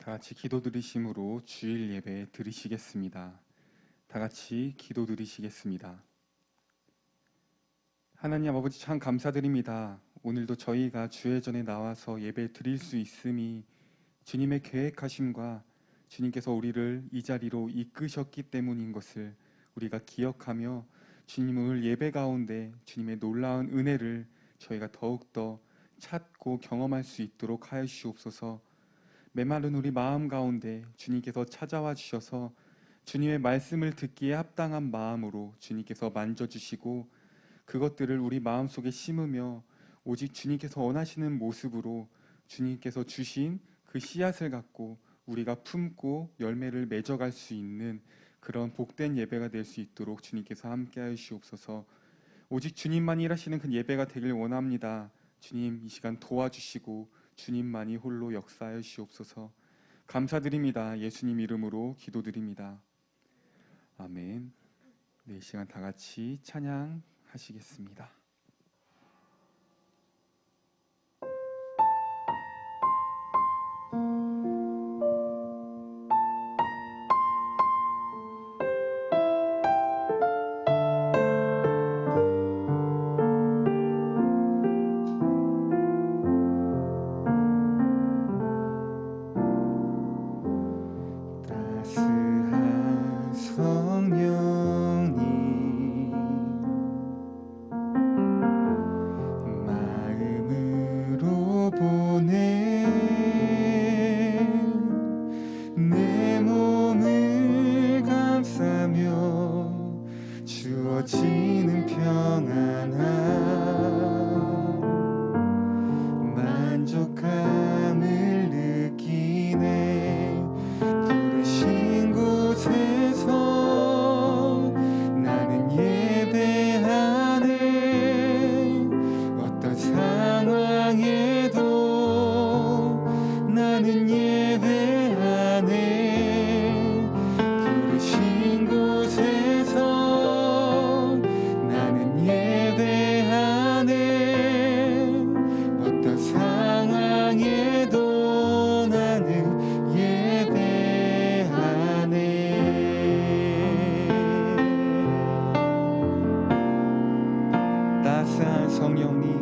다 같이 기도 드리심으로 주일 예배 드리시겠습니다. 다 같이 기도 드리시겠습니다. 하나님 아버지 참 감사드립니다. 오늘도 저희가 주의 전에 나와서 예배 드릴 수 있음이 주님의 계획하심과 주님께서 우리를 이 자리로 이끄셨기 때문인 것을 우리가 기억하며 주님 오늘 예배 가운데 주님의 놀라운 은혜를 저희가 더욱더 찾고 경험할 수 있도록 하여 주옵소서. 메마른 우리 마음 가운데 주님께서 찾아와 주셔서 주님의 말씀을 듣기에 합당한 마음으로 주님께서 만져주시고 그것들을 우리 마음속에 심으며 오직 주님께서 원하시는 모습으로 주님께서 주신 그 씨앗을 갖고 우리가 품고 열매를 맺어갈 수 있는 그런 복된 예배가 될 수 있도록 주님께서 함께하여 주옵소서. 오직 주님만이 일하시는 그 예배가 되길 원합니다. 주님 이 시간 도와주시고 주님만이 홀로 역사하여 주옵소서. 감사드립니다. 예수님 이름으로 기도드립니다. 아멘. 네, 이 시간 다 같이 찬양하시겠습니다. 따스한 성령님 마음으로 보내 내 몸을 감싸며 주어지는 평안함 만족함을 느끼네. 부르신 곳에서 나는 예배하네. 어떤 상황에도 나는 예배하네. 부르신 곳에서 나는 예배하네. 어떤 상황에도 나는 따스한 성령님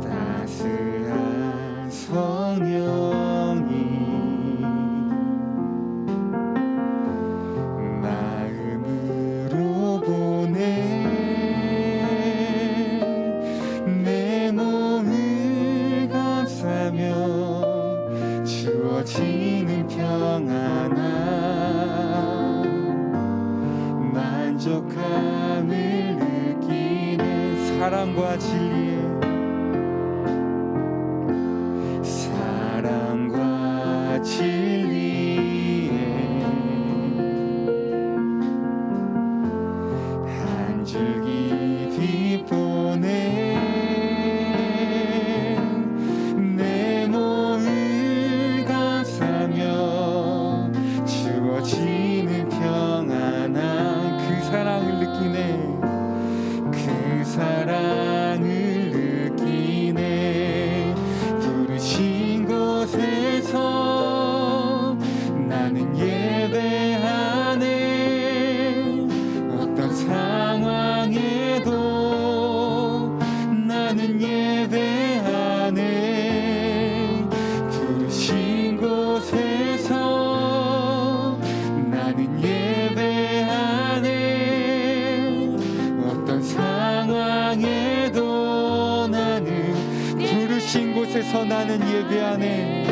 따스한 성령님 마음으로 보내 내 몸을 감싸며 주어지는 평안함 만족함을 느끼는 사랑과 진리에 사랑과 진리에 한 줄기 빛 보내 내 몸을 감싸며 주어지는 평안함 그 사랑을 느끼네. 그 사랑을 느끼네. 부르신 곳에서 나는 예배하네. 어떤 상황에도 나는 예배하네. 부르신 곳에서 나는 예배하네. 어떤 상황에도 나는 부르신 곳에서 나는 예배하네.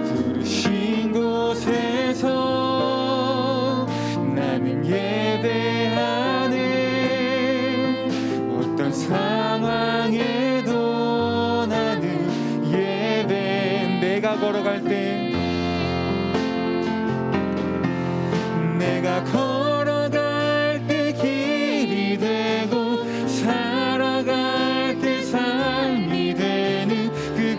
부르신 곳에서 나는 예배하네. 어떤 상황에도 나는 예배. 내가 걸어갈 때 내가 걸어갈 때 길이 되고 살아갈 때 삶이 되는 그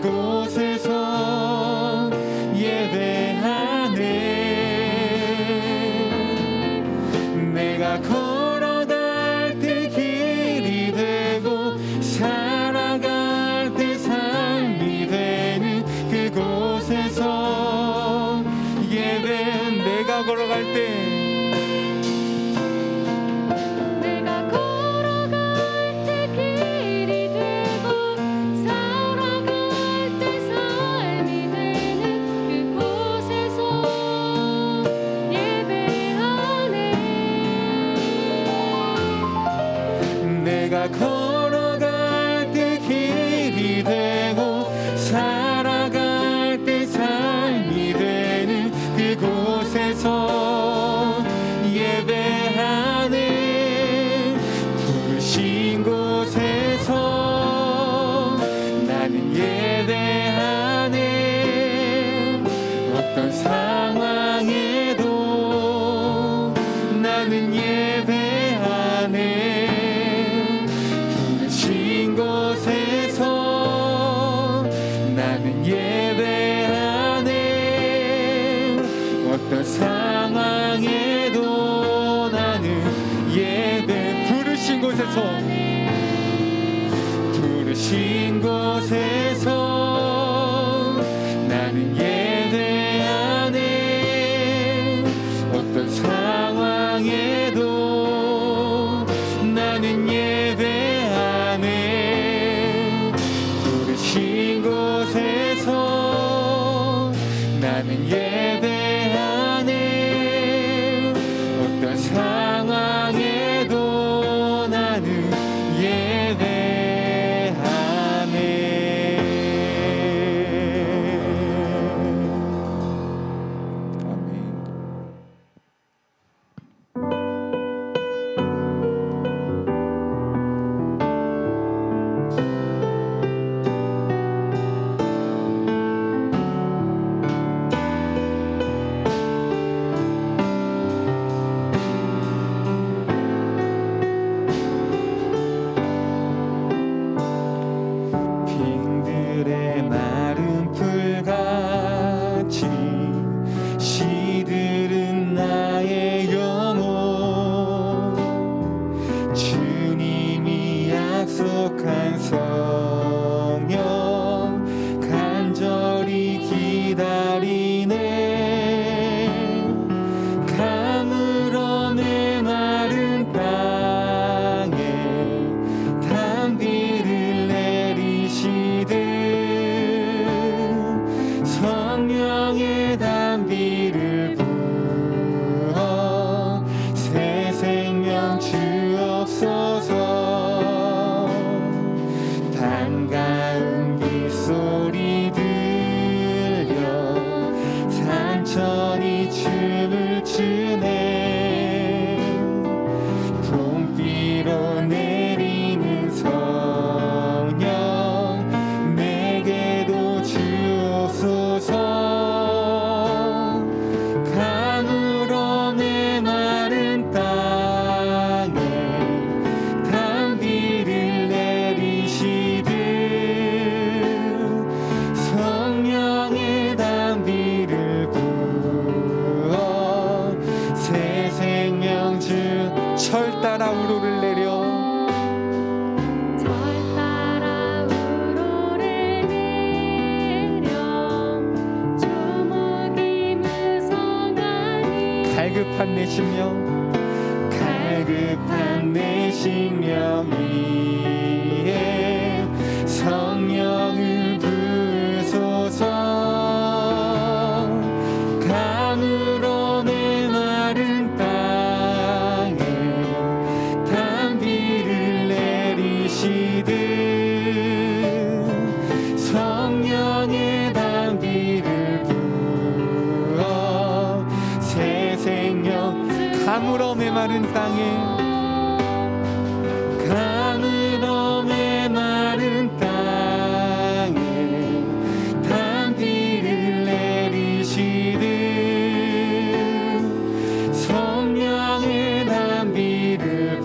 걸어갈 때 내가 걸어갈 때 길이 되고 살아갈 때 삶이 되는 그곳에서 예배하네. 내가 걸어갈 때 길이 되고 살아갈 때 삶이 되는 그곳에서 예배하네. 부르신 곳에서 나는 예배하네. 어떤 상황에도 나는 예배하네. 부르신 곳에서 나는 예배하네. 어떤 상황에도 나는 예배. 부르신 곳에서 부르신 곳에서 나는 예배하네. 어떤 상황에도 나는 예배하네. 부르신 곳에서 나는 예배하네. 어떤 상황에도 나는 예배하네. 아멘. 빙들의 마른 풀같이 시들은 나의 영혼. 주님이 약속한 성령 간절히 기다리네. 가물어 메마른 땅에 단비를 내리시듯 성령의 단비를 부어 새 생명 주옵소서. 반가운 빗소리 들려 산천이 춤을 추네. 봄비로 내리는 성령 내게도 주옵소서. 가물어 메마른 땅에 단비를 내리시듯 성령의 단비를 부어 새 생명 주. 철 따라 우로를 내려 절 따라 우로를 내려 조목이 무성하니 갈급한 내 심령 갈급한 내 심령 위에 성령을 부으소서. 가물어 메마른 땅에 단비를 내리시듯 성령의 단비를 부어 새 생명. 가물어 메마른 땅에 가물어 메마른 땅에 단비를 내리시듯 성령의 단비를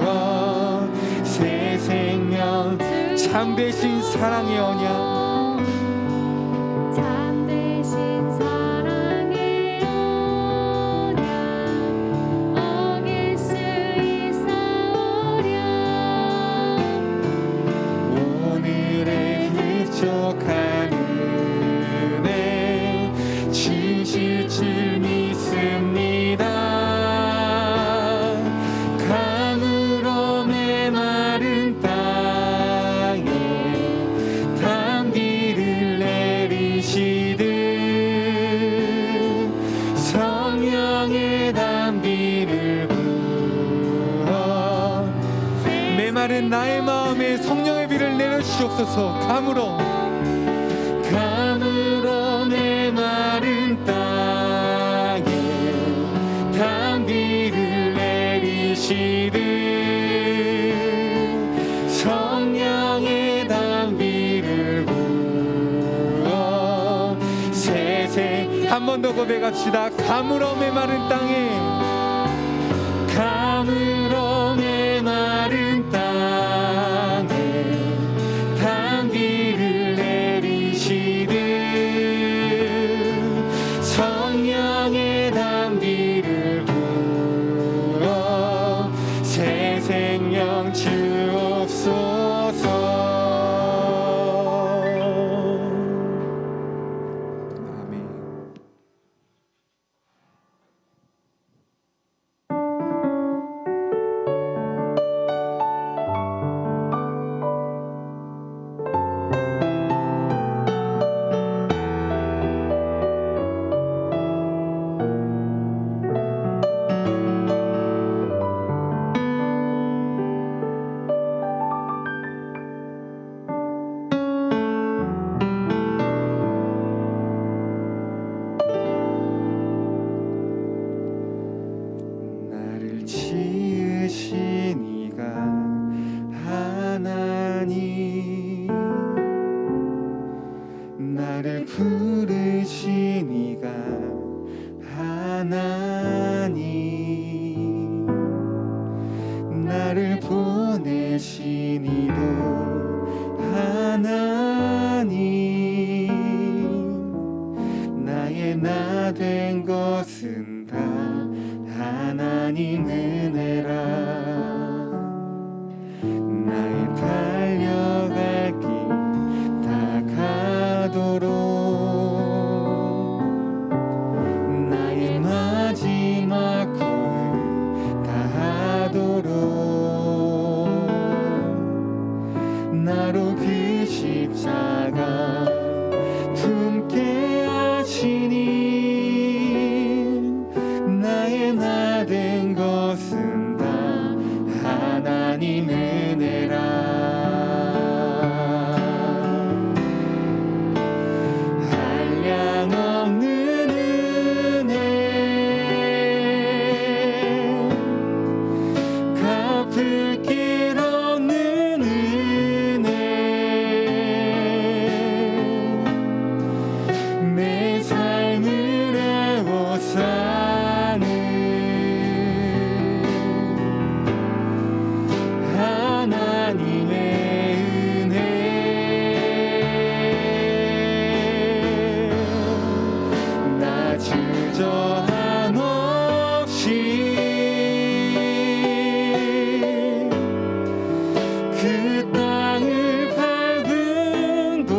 부어 새 생명. 참되신 사랑의 언약 참되신 사랑의 언약 어길 수 있사오랴. 오늘의 흡족한 은혜 주실 줄 믿습니다. 내리시듯 성령의 단비를 부어 메마른 나의 마음에 성령의 비를 내려주시옵소서. 감으로 메마른 땅에 단비를 내리시듯 성령의 단비를 부어 새생 한 번 더 고백합시다. 감으로 메마른 땅에 감으로 메마른 땅에 단비를 내리시듯 성령의 단비를 부어 새 생명 주옵소서. 아멘. 나를 지으신 이가 하나님 나를 부르신 이가 하나님 나를 보내신 이도 하나님 나의 나 된 것은 다 하나님 은혜라 나의 달려갈 길 다 가도록 나의 마지막 꿈을 다 하도록 나로 그 십자가 품게 하시니 나의 나 된 것은 다 하나님 은혜라 한량없는 은혜 갚을 길 없는 은혜 내 삶을 애워싸는 하나님의 은혜 나 주저함 없이 그 땅을 밟은 곳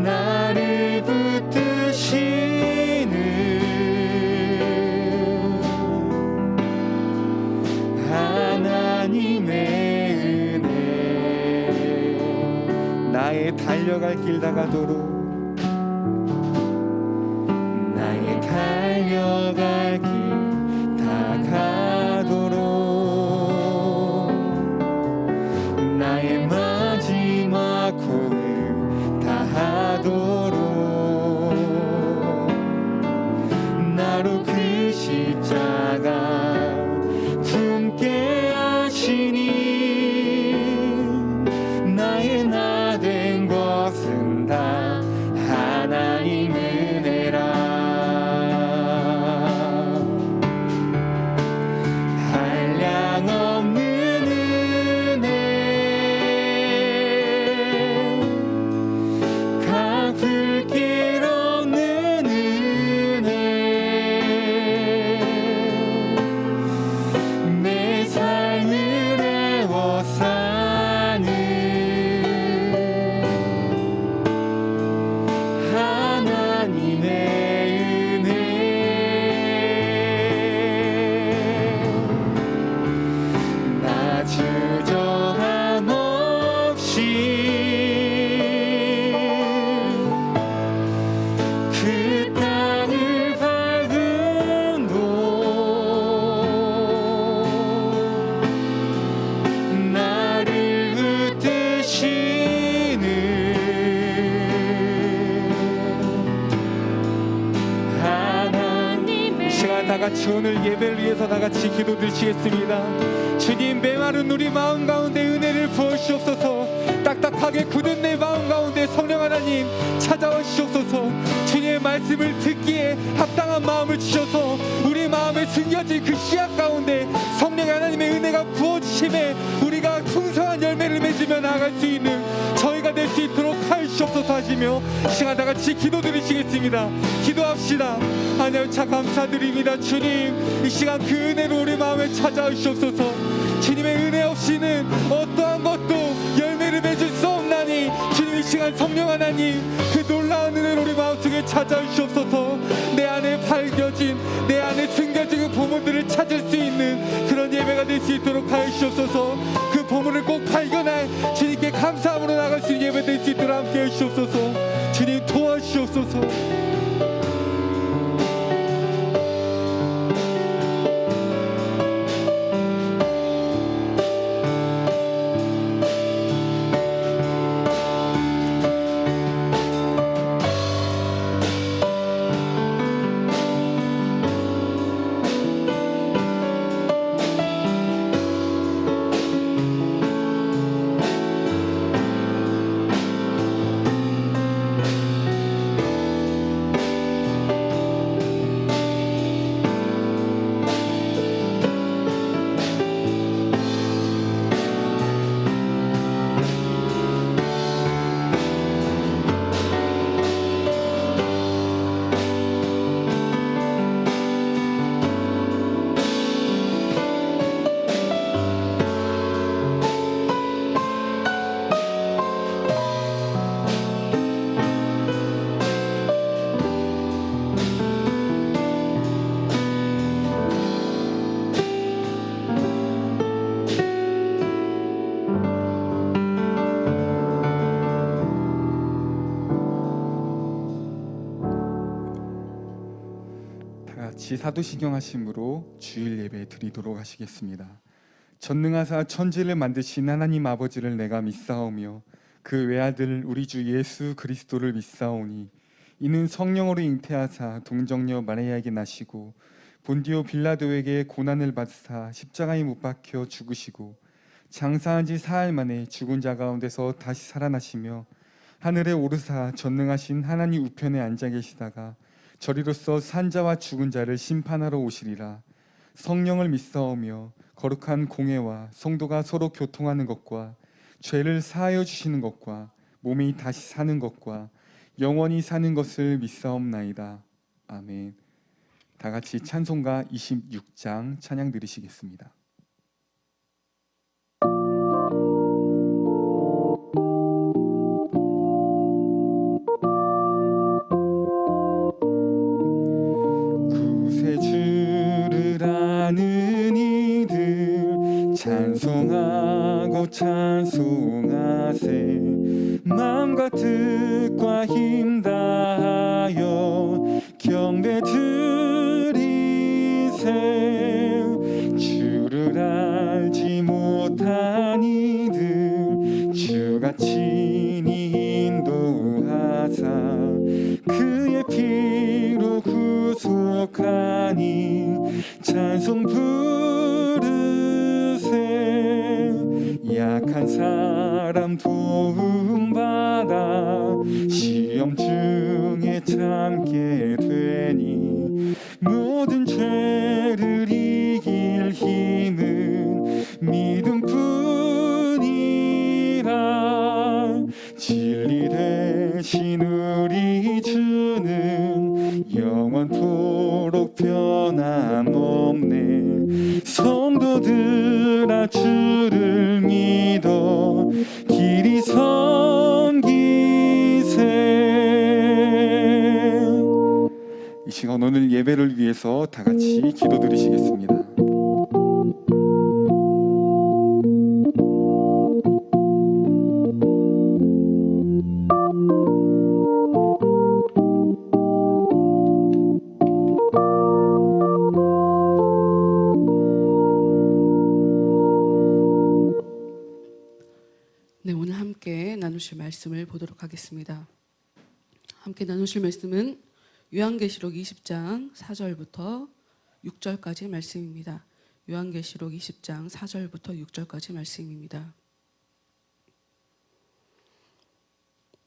나를 붙드시는 하나님의 은혜 나의 달려갈 길 다가도록 나의 달려갈 길 다 가도록 나의 마지막 꿈을 다 하도록 나로 그 십자가 품게 하시니 나의 나 된 것은 다 하나님 은혜라 한량없는 은혜 주 오늘 예배를 위해서 다 같이 기도드리시겠습니다. 주님, 메마른 우리 마음 가운데 은혜를 부어주시옵소서. 딱딱하게 굳은 내 마음 가운데 성령 하나님 찾아오시옵소서. 주님의 말씀을 듣기에 합당한 마음을 주셔서 우리 마음에 숨겨진 그 씨앗 가운데 성령 하나님의 은혜가 부어주심에 우리가 풍성한 열매를 맺으며 나아갈 수 있는 저희가 될 수 있도록 하시옵소서 하시며 시간 다 같이 기도드리시겠습니다. 기도합시다. 하나님 참 감사드립니다. 주님, 이 시간 그 은혜로 우리 마음에 찾아오시옵소서. 주님의 은혜 없이는 어떠한 것도 열매를 맺을 수 없나니 주님, 이 시간 성령 하나님 그 놀라운 은혜로 우리 마음속에 찾아오시옵소서. 내 안에 밝혀진, 내 안에 숨겨진 그 보물들을 찾을 수 있는 그런 예배가 될 수 있도록 하시옵소서. 그 보물을 꼭 발견할 주님께 감사함으로 나갈 수 있는 예배 될 수 있도록 함께 해주시옵소서. 주님 도와주시옵소서. 같이 사도신경 하심으로 주일 예배 드리도록 하시겠습니다. 전능하사 천지를 만드신 하나님 아버지를 내가 믿사오며 그 외아들 우리 주 예수 그리스도를 믿사오니 이는 성령으로 잉태하사 동정녀 마리아에게 나시고 본디오 빌라도에게 고난을 받으사 십자가에 못 박혀 죽으시고 장사한 지 사흘 만에 죽은 자 가운데서 다시 살아나시며 하늘에 오르사 전능하신 하나님 우편에 앉아 계시다가 저리로서 산자와 죽은 자를 심판하러 오시리라. 성령을 믿사오며 거룩한 공회와 성도가 서로 교통하는 것과 죄를 사하여 주시는 것과 몸이 다시 사는 것과 영원히 사는 것을 믿사옵나이다. 아멘. 다 같이 찬송가 26장 찬양 드리시겠습니다. 구세주를 아는 이들 찬송하고 찬송하세. 마음과 뜻과 힘 다하여 경배 드리세. 주를 알지 못한 이들 주가 친히 인도하사 그의 피로 구속하니 찬송 부르세. 약한 사람 도움받아 시험 중에 참게 되니 모든 죄를 이길 힘은 믿음뿐이라. 진리 되신 우리 주는 영원토록 변함없네. 성도들아 주를 믿어 길이 섬기세. 이 시간 오늘 예배를 위해서 다 같이 기도드리시겠습니다. 네, 오늘 함께 나누실 말씀을 보도록 하겠습니다. 함께 나누실 말씀은 요한계시록 20장 4절부터 6절까지 말씀입니다. 요한계시록 20장 4절부터 6절까지 말씀입니다.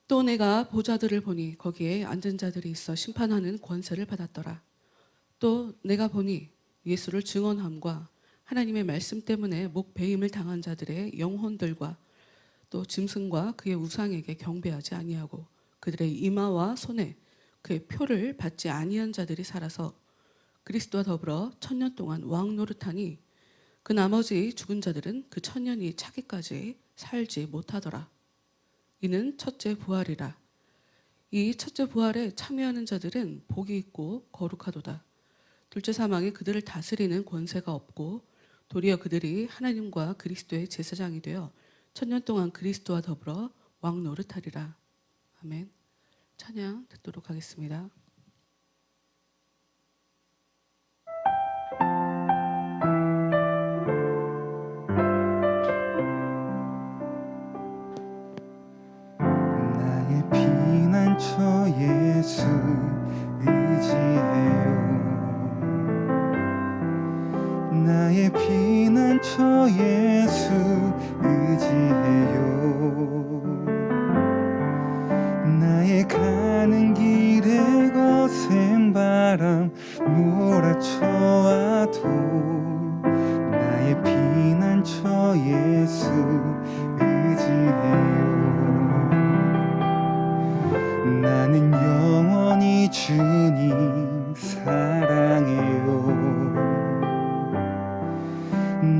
또 내가 보좌들을 보니 거기에 앉은 자들이 있어 심판하는 권세를 받았더라. 또 내가 보니 예수를 증언함과 하나님의 말씀 때문에 목배임을 당한 자들의 영혼들과 또 짐승과 그의 우상에게 경배하지 아니하고 그들의 이마와 손에 그의 표를 받지 아니한 자들이 살아서 그리스도와 더불어 1000년 동안 왕 노릇하니 그 나머지 죽은 자들은 그 1000년이 차기까지 살지 못하더라. 이는 첫째 부활이라. 이 첫째 부활에 참여하는 자들은 복이 있고 거룩하도다. 둘째 사망이 그들을 다스리는 권세가 없고 도리어 그들이 하나님과 그리스도의 제사장이 되어 1000년 동안 그리스도와 더불어 왕 노릇하리라. 아멘. 찬양 듣도록 하겠습니다. 나의 피난처 예수 의지해요. 나의 피난처 예수 의지해요. 나의 가는 길에 거센 바람 몰아쳐와도 나의 피난처 예수 의지해요. 나는 영원히 주님 사랑해요.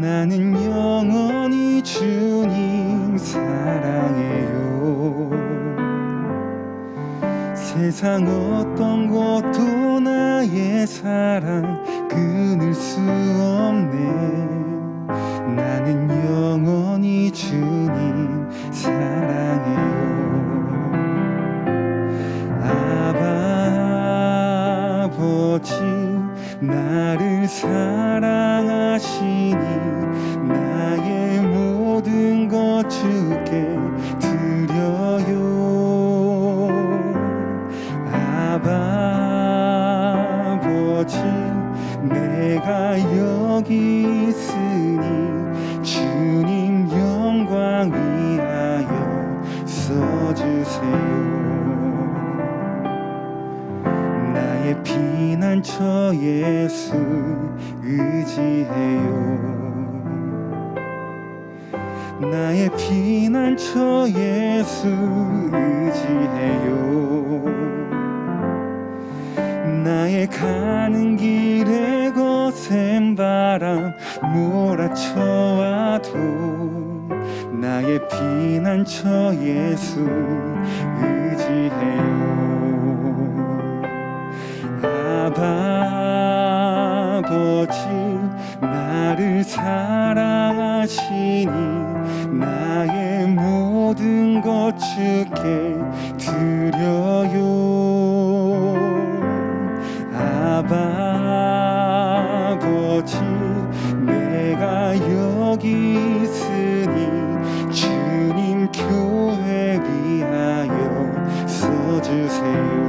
나는 영원히 주님 사랑해요. 세상 어떤 것도 나의 사랑 끊을 수 없네. 나는 영원히 주님 사랑해요. 아버지 나를 사랑하시니 나의 모든 것 주께 드려요. 아버지 내가 여기 있으니 주님 영광 위하여 써주세요. 나의 피난처 예수 의지해요. 나의 피난처 예수 의지해요. 나의 가는 길에 거센 바람 몰아쳐와도 나의 피난처 예수 의지해요. 아버지 나를 사랑하시니 나의 모든 것 주께 드려요. 아버지 내가 여기 있으니 주님 교회 위하여 써주세요.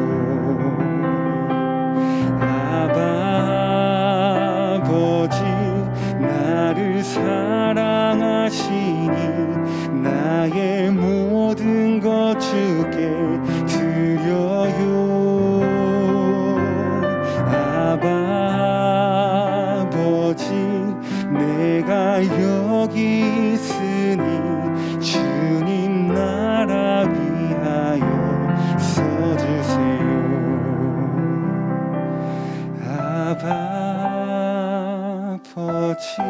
아버지 나를 사랑하시니 나의 모든 것 주께 드려요. 아버지 내가 여기 있으니 주님 나라 위하여 써주세요. 아버지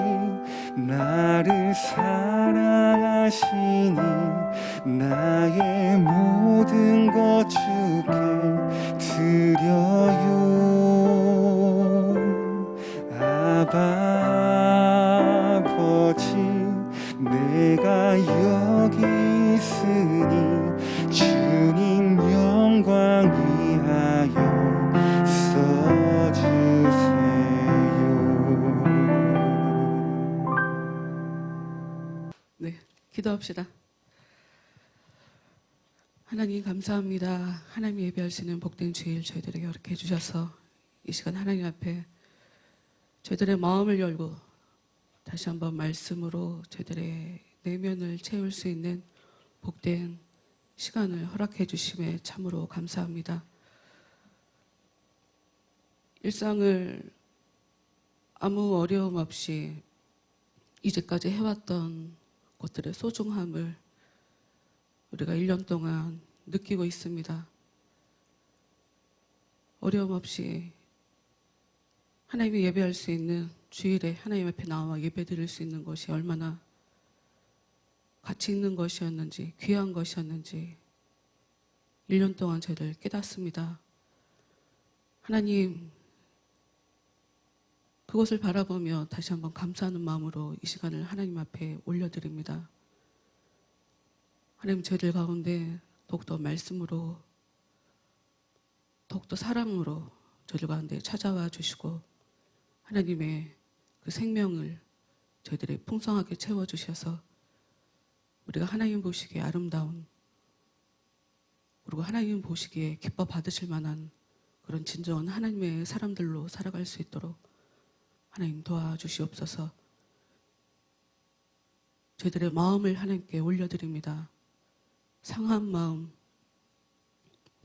나를 사랑하시니 나의 모든 것 주께 드려요. 아버지 내가 여기 있으니 주님 영광 위하여 써주세요. 네, 기도합시다. 하나님 감사합니다. 하나님 예배할 수 있는 복된 주일 저희들에게 이렇게 해주셔서 이 시간 하나님 앞에 저희들의 마음을 열고 다시 한번 말씀으로 저희들의 내면을 채울 수 있는 복된 시간을 허락해 주심에 참으로 감사합니다. 일상을 아무 어려움 없이 이제까지 해왔던 것들의 소중함을 우리가 1년 동안 느끼고 있습니다. 어려움 없이 하나님이 예배할 수 있는 주일에 하나님 앞에 나와 예배 드릴 수 있는 것이 얼마나 가치 있는 것이었는지, 귀한 것이었는지 1년 동안 저희들 깨닫습니다. 하나님, 그것을 바라보며 다시 한번 감사하는 마음으로 이 시간을 하나님 앞에 올려드립니다. 하나님, 저희들 가운데 더욱더 말씀으로, 더욱더 사랑으로 저희들 가운데 찾아와 주시고 하나님의 그 생명을 저희들이 풍성하게 채워주셔서 우리가 하나님 보시기에 아름다운, 그리고 하나님 보시기에 기뻐 받으실 만한 그런 진정한 하나님의 사람들로 살아갈 수 있도록 하나님 도와주시옵소서. 저희들의 마음을 하나님께 올려드립니다. 상한 마음,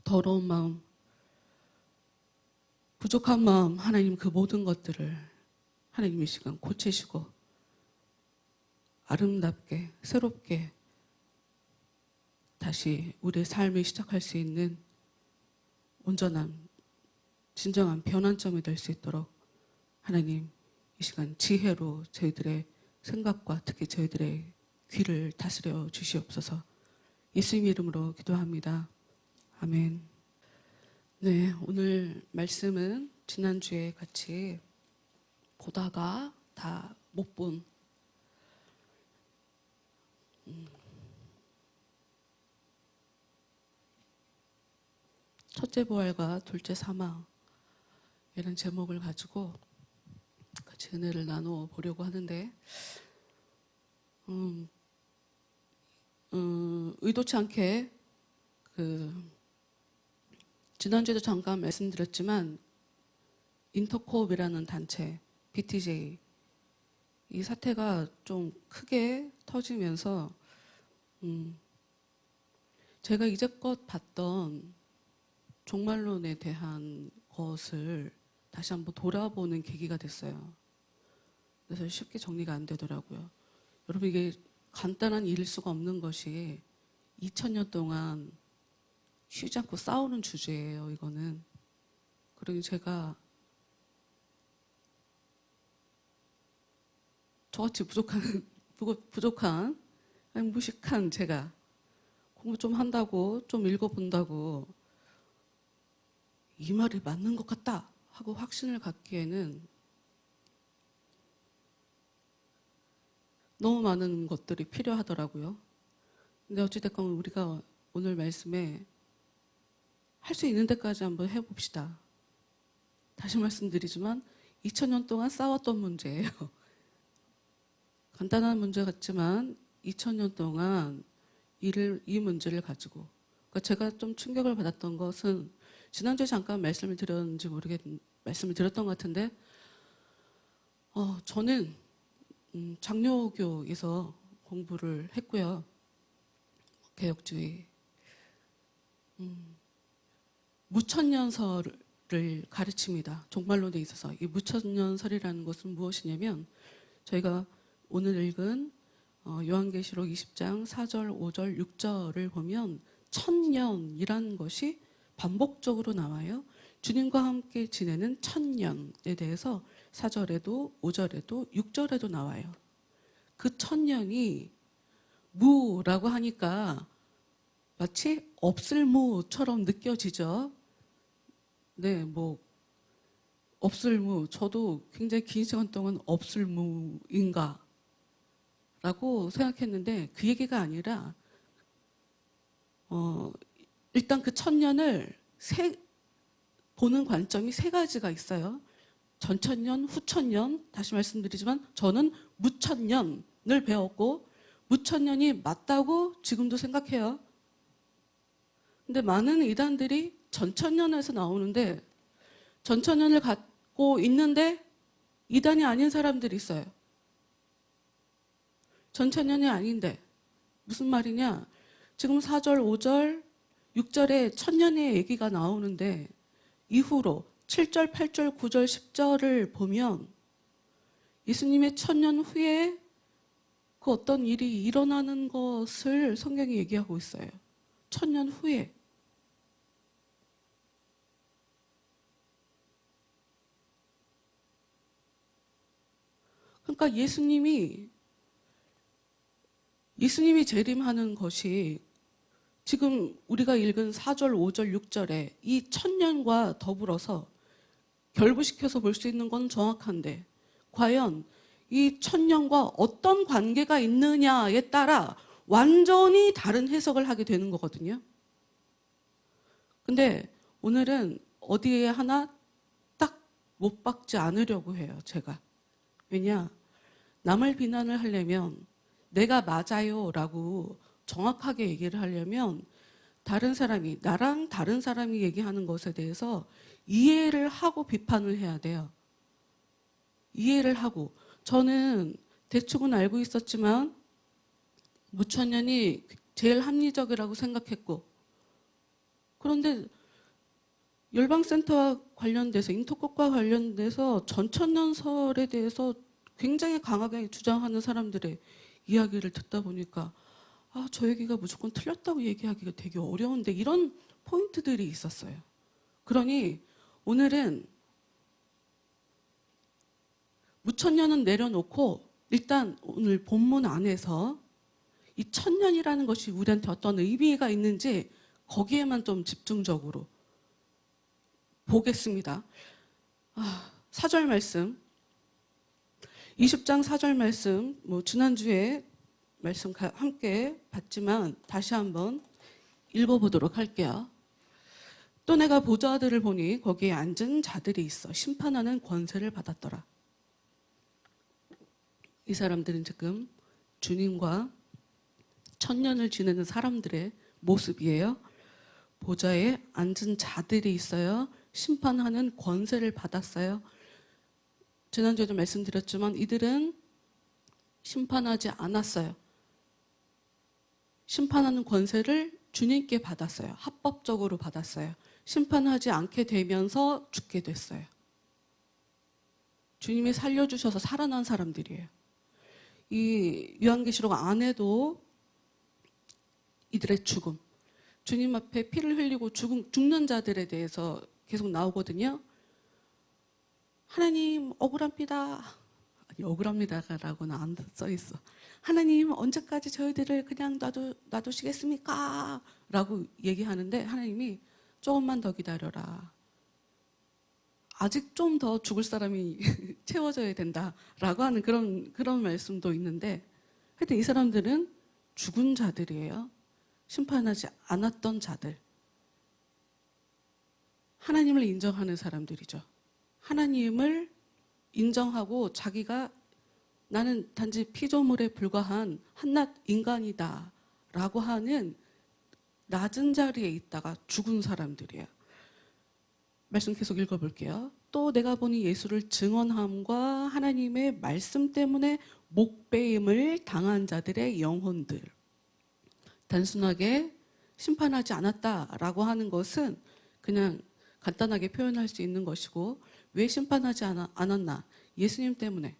더러운 마음, 부족한 마음, 하나님 그 모든 것들을 하나님 이 시간 고치시고 아름답게 새롭게 다시 우리의 삶을 시작할 수 있는 온전한 진정한 변환점이 될 수 있도록 하나님 이 시간 지혜로 저희들의 생각과 특히 저희들의 귀를 다스려 주시옵소서. 예수님 이름으로 기도합니다. 아멘. 네, 오늘 말씀은 지난주에 같이 보다가 다 못 본 첫째 부활과 둘째 사망 이런 제목을 가지고 같이 은혜를 나누어 보려고 하는데 의도치 않게 지난주에도 잠깐 말씀드렸지만 인터코옵이라는 단체 BTJ 이 사태가 좀 크게 터지면서 제가 이제껏 봤던 종말론에 대한 것을 다시 한번 돌아보는 계기가 됐어요. 그래서 쉽게 정리가 안 되더라고요. 여러분, 이게 간단한 일일 수가 없는 것이 2000년 동안 쉬지 않고 싸우는 주제예요, 이거는. 그러니 제가 저같이 부족한 아니 무식한 제가 공부 좀 한다고 좀 읽어본다고 이 말이 맞는 것 같다 하고 확신을 갖기에는 너무 많은 것들이 필요하더라고요. 근데 어찌됐건 우리가 오늘 말씀에 할 수 있는 데까지 한번 해봅시다. 다시 말씀드리지만 2000년 동안 싸웠던 문제예요. 간단한 문제 같지만 2000년 동안 이 문제를 가지고 그러니까 제가 좀 충격을 받았던 것은 지난주에 잠깐 말씀을 드렸는지 말씀을 드렸던 것 같은데 저는 장로교에서 공부를 했고요. 개혁주의 무천년설을 가르칩니다. 종말론에 있어서 이 무천년설이라는 것은 무엇이냐면 저희가 오늘 읽은 요한계시록 20장 4절, 5절, 6절을 보면 천년이라는 것이 반복적으로 나와요. 주님과 함께 지내는 천년에 대해서 4절에도 5절에도 6절에도 나와요. 그 천년이 무라고 하니까 마치 없을 무처럼 느껴지죠. 네, 없을 무. 저도 굉장히 긴 시간 동안 없을 무인가 라고 생각했는데 그 얘기가 아니라 일단 그 천년을 보는 관점이 세 가지가 있어요. 전천년, 후천년, 다시 말씀드리지만 저는 무천년을 배웠고 무천년이 맞다고 지금도 생각해요. 근데 많은 이단들이 전천년에서 나오는데 전천년을 갖고 있는데 이단이 아닌 사람들이 있어요. 전천년이 아닌데 무슨 말이냐? 지금 4절, 5절, 6절에 천년의 얘기가 나오는데 이후로 7절, 8절, 9절, 10절을 보면 예수님의 천년 후에 그 어떤 일이 일어나는 것을 성경이 얘기하고 있어요. 천년 후에. 그러니까 예수님이 재림하는 것이 지금 우리가 읽은 4절, 5절, 6절에 이 천년과 더불어서 결부시켜서 볼 수 있는 건 정확한데 과연 이 천년과 어떤 관계가 있느냐에 따라 완전히 다른 해석을 하게 되는 거거든요. 근데 오늘은 어디에 하나 딱 못 박지 않으려고 해요, 제가. 왜냐? 남을 비난을 하려면 내가 맞아요라고 정확하게 얘기를 하려면 나랑 다른 사람이 얘기하는 것에 대해서 이해를 하고 비판을 해야 돼요. 이해를 하고. 저는 대충은 알고 있었지만 무천년이 제일 합리적이라고 생각했고, 그런데 열방센터와 관련돼서 인터콕과 관련돼서 전천년설에 대해서 굉장히 강하게 주장하는 사람들의 이야기를 듣다 보니까 저 얘기가 무조건 틀렸다고 얘기하기가 되게 어려운데 이런 포인트들이 있었어요. 그러니 오늘은 무천년은 내려놓고 일단 오늘 본문 안에서 이 천년이라는 것이 우리한테 어떤 의미가 있는지 거기에만 좀 집중적으로 보겠습니다. 4절 말씀, 20장 4절 말씀, 지난주에 말씀 함께 봤지만 다시 한번 읽어보도록 할게요. 또 내가 보좌들을 보니 거기에 앉은 자들이 있어 심판하는 권세를 받았더라. 이 사람들은 지금 주님과 천년을 지내는 사람들의 모습이에요. 보좌에 앉은 자들이 있어요. 심판하는 권세를 받았어요. 지난주에도 말씀드렸지만 이들은 심판하지 않았어요. 심판하는 권세를 주님께 받았어요. 합법적으로 받았어요. 심판하지 않게 되면서 죽게 됐어요. 주님이 살려주셔서 살아난 사람들이에요. 이 요한계시록 안에도 이들의 죽음, 주님 앞에 피를 흘리고 죽는 자들에 대해서 계속 나오거든요. 하나님 억울합니다. 아니, 억울합니다라고는 안 써있어. 하나님 언제까지 저희들을 그냥 놔두시겠습니까? 라고 얘기하는데 하나님이 조금만 더 기다려라. 아직 좀 더 죽을 사람이 채워져야 된다라고 하는 그런 말씀도 있는데 하여튼 이 사람들은 죽은 자들이에요. 심판하지 않았던 자들. 하나님을 인정하는 사람들이죠. 하나님을 인정하고 자기가 나는 단지 피조물에 불과한 한낱 인간이다 라고 하는 낮은 자리에 있다가 죽은 사람들이에요. 말씀 계속 읽어볼게요. 또 내가 보니 예수를 증언함과 하나님의 말씀 때문에 목배임을 당한 자들의 영혼들. 단순하게 심판하지 않았다라고 하는 것은 그냥 간단하게 표현할 수 있는 것이고, 왜 심판하지 않았나? 예수님 때문에.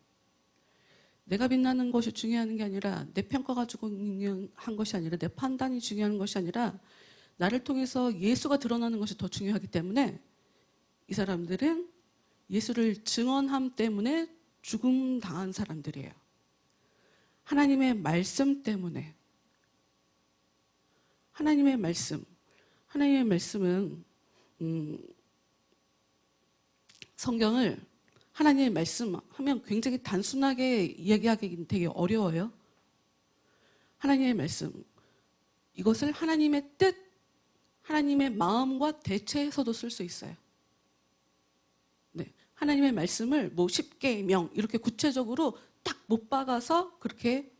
내가 빛나는 것이 중요한 게 아니라, 내 평가가 중요한 것이 아니라, 내 판단이 중요한 것이 아니라 나를 통해서 예수가 드러나는 것이 더 중요하기 때문에 이 사람들은 예수를 증언함 때문에 죽음 당한 사람들이에요. 하나님의 말씀 때문에. 하나님의 말씀은 성경을 하나님의 말씀 하면 굉장히 단순하게 이야기하기 되게 어려워요. 하나님의 말씀, 이것을 하나님의 뜻, 하나님의 마음과 대체해서도 쓸 수 있어요. 네, 하나님의 말씀을 10계명 이렇게 구체적으로 딱 못 박아서 그렇게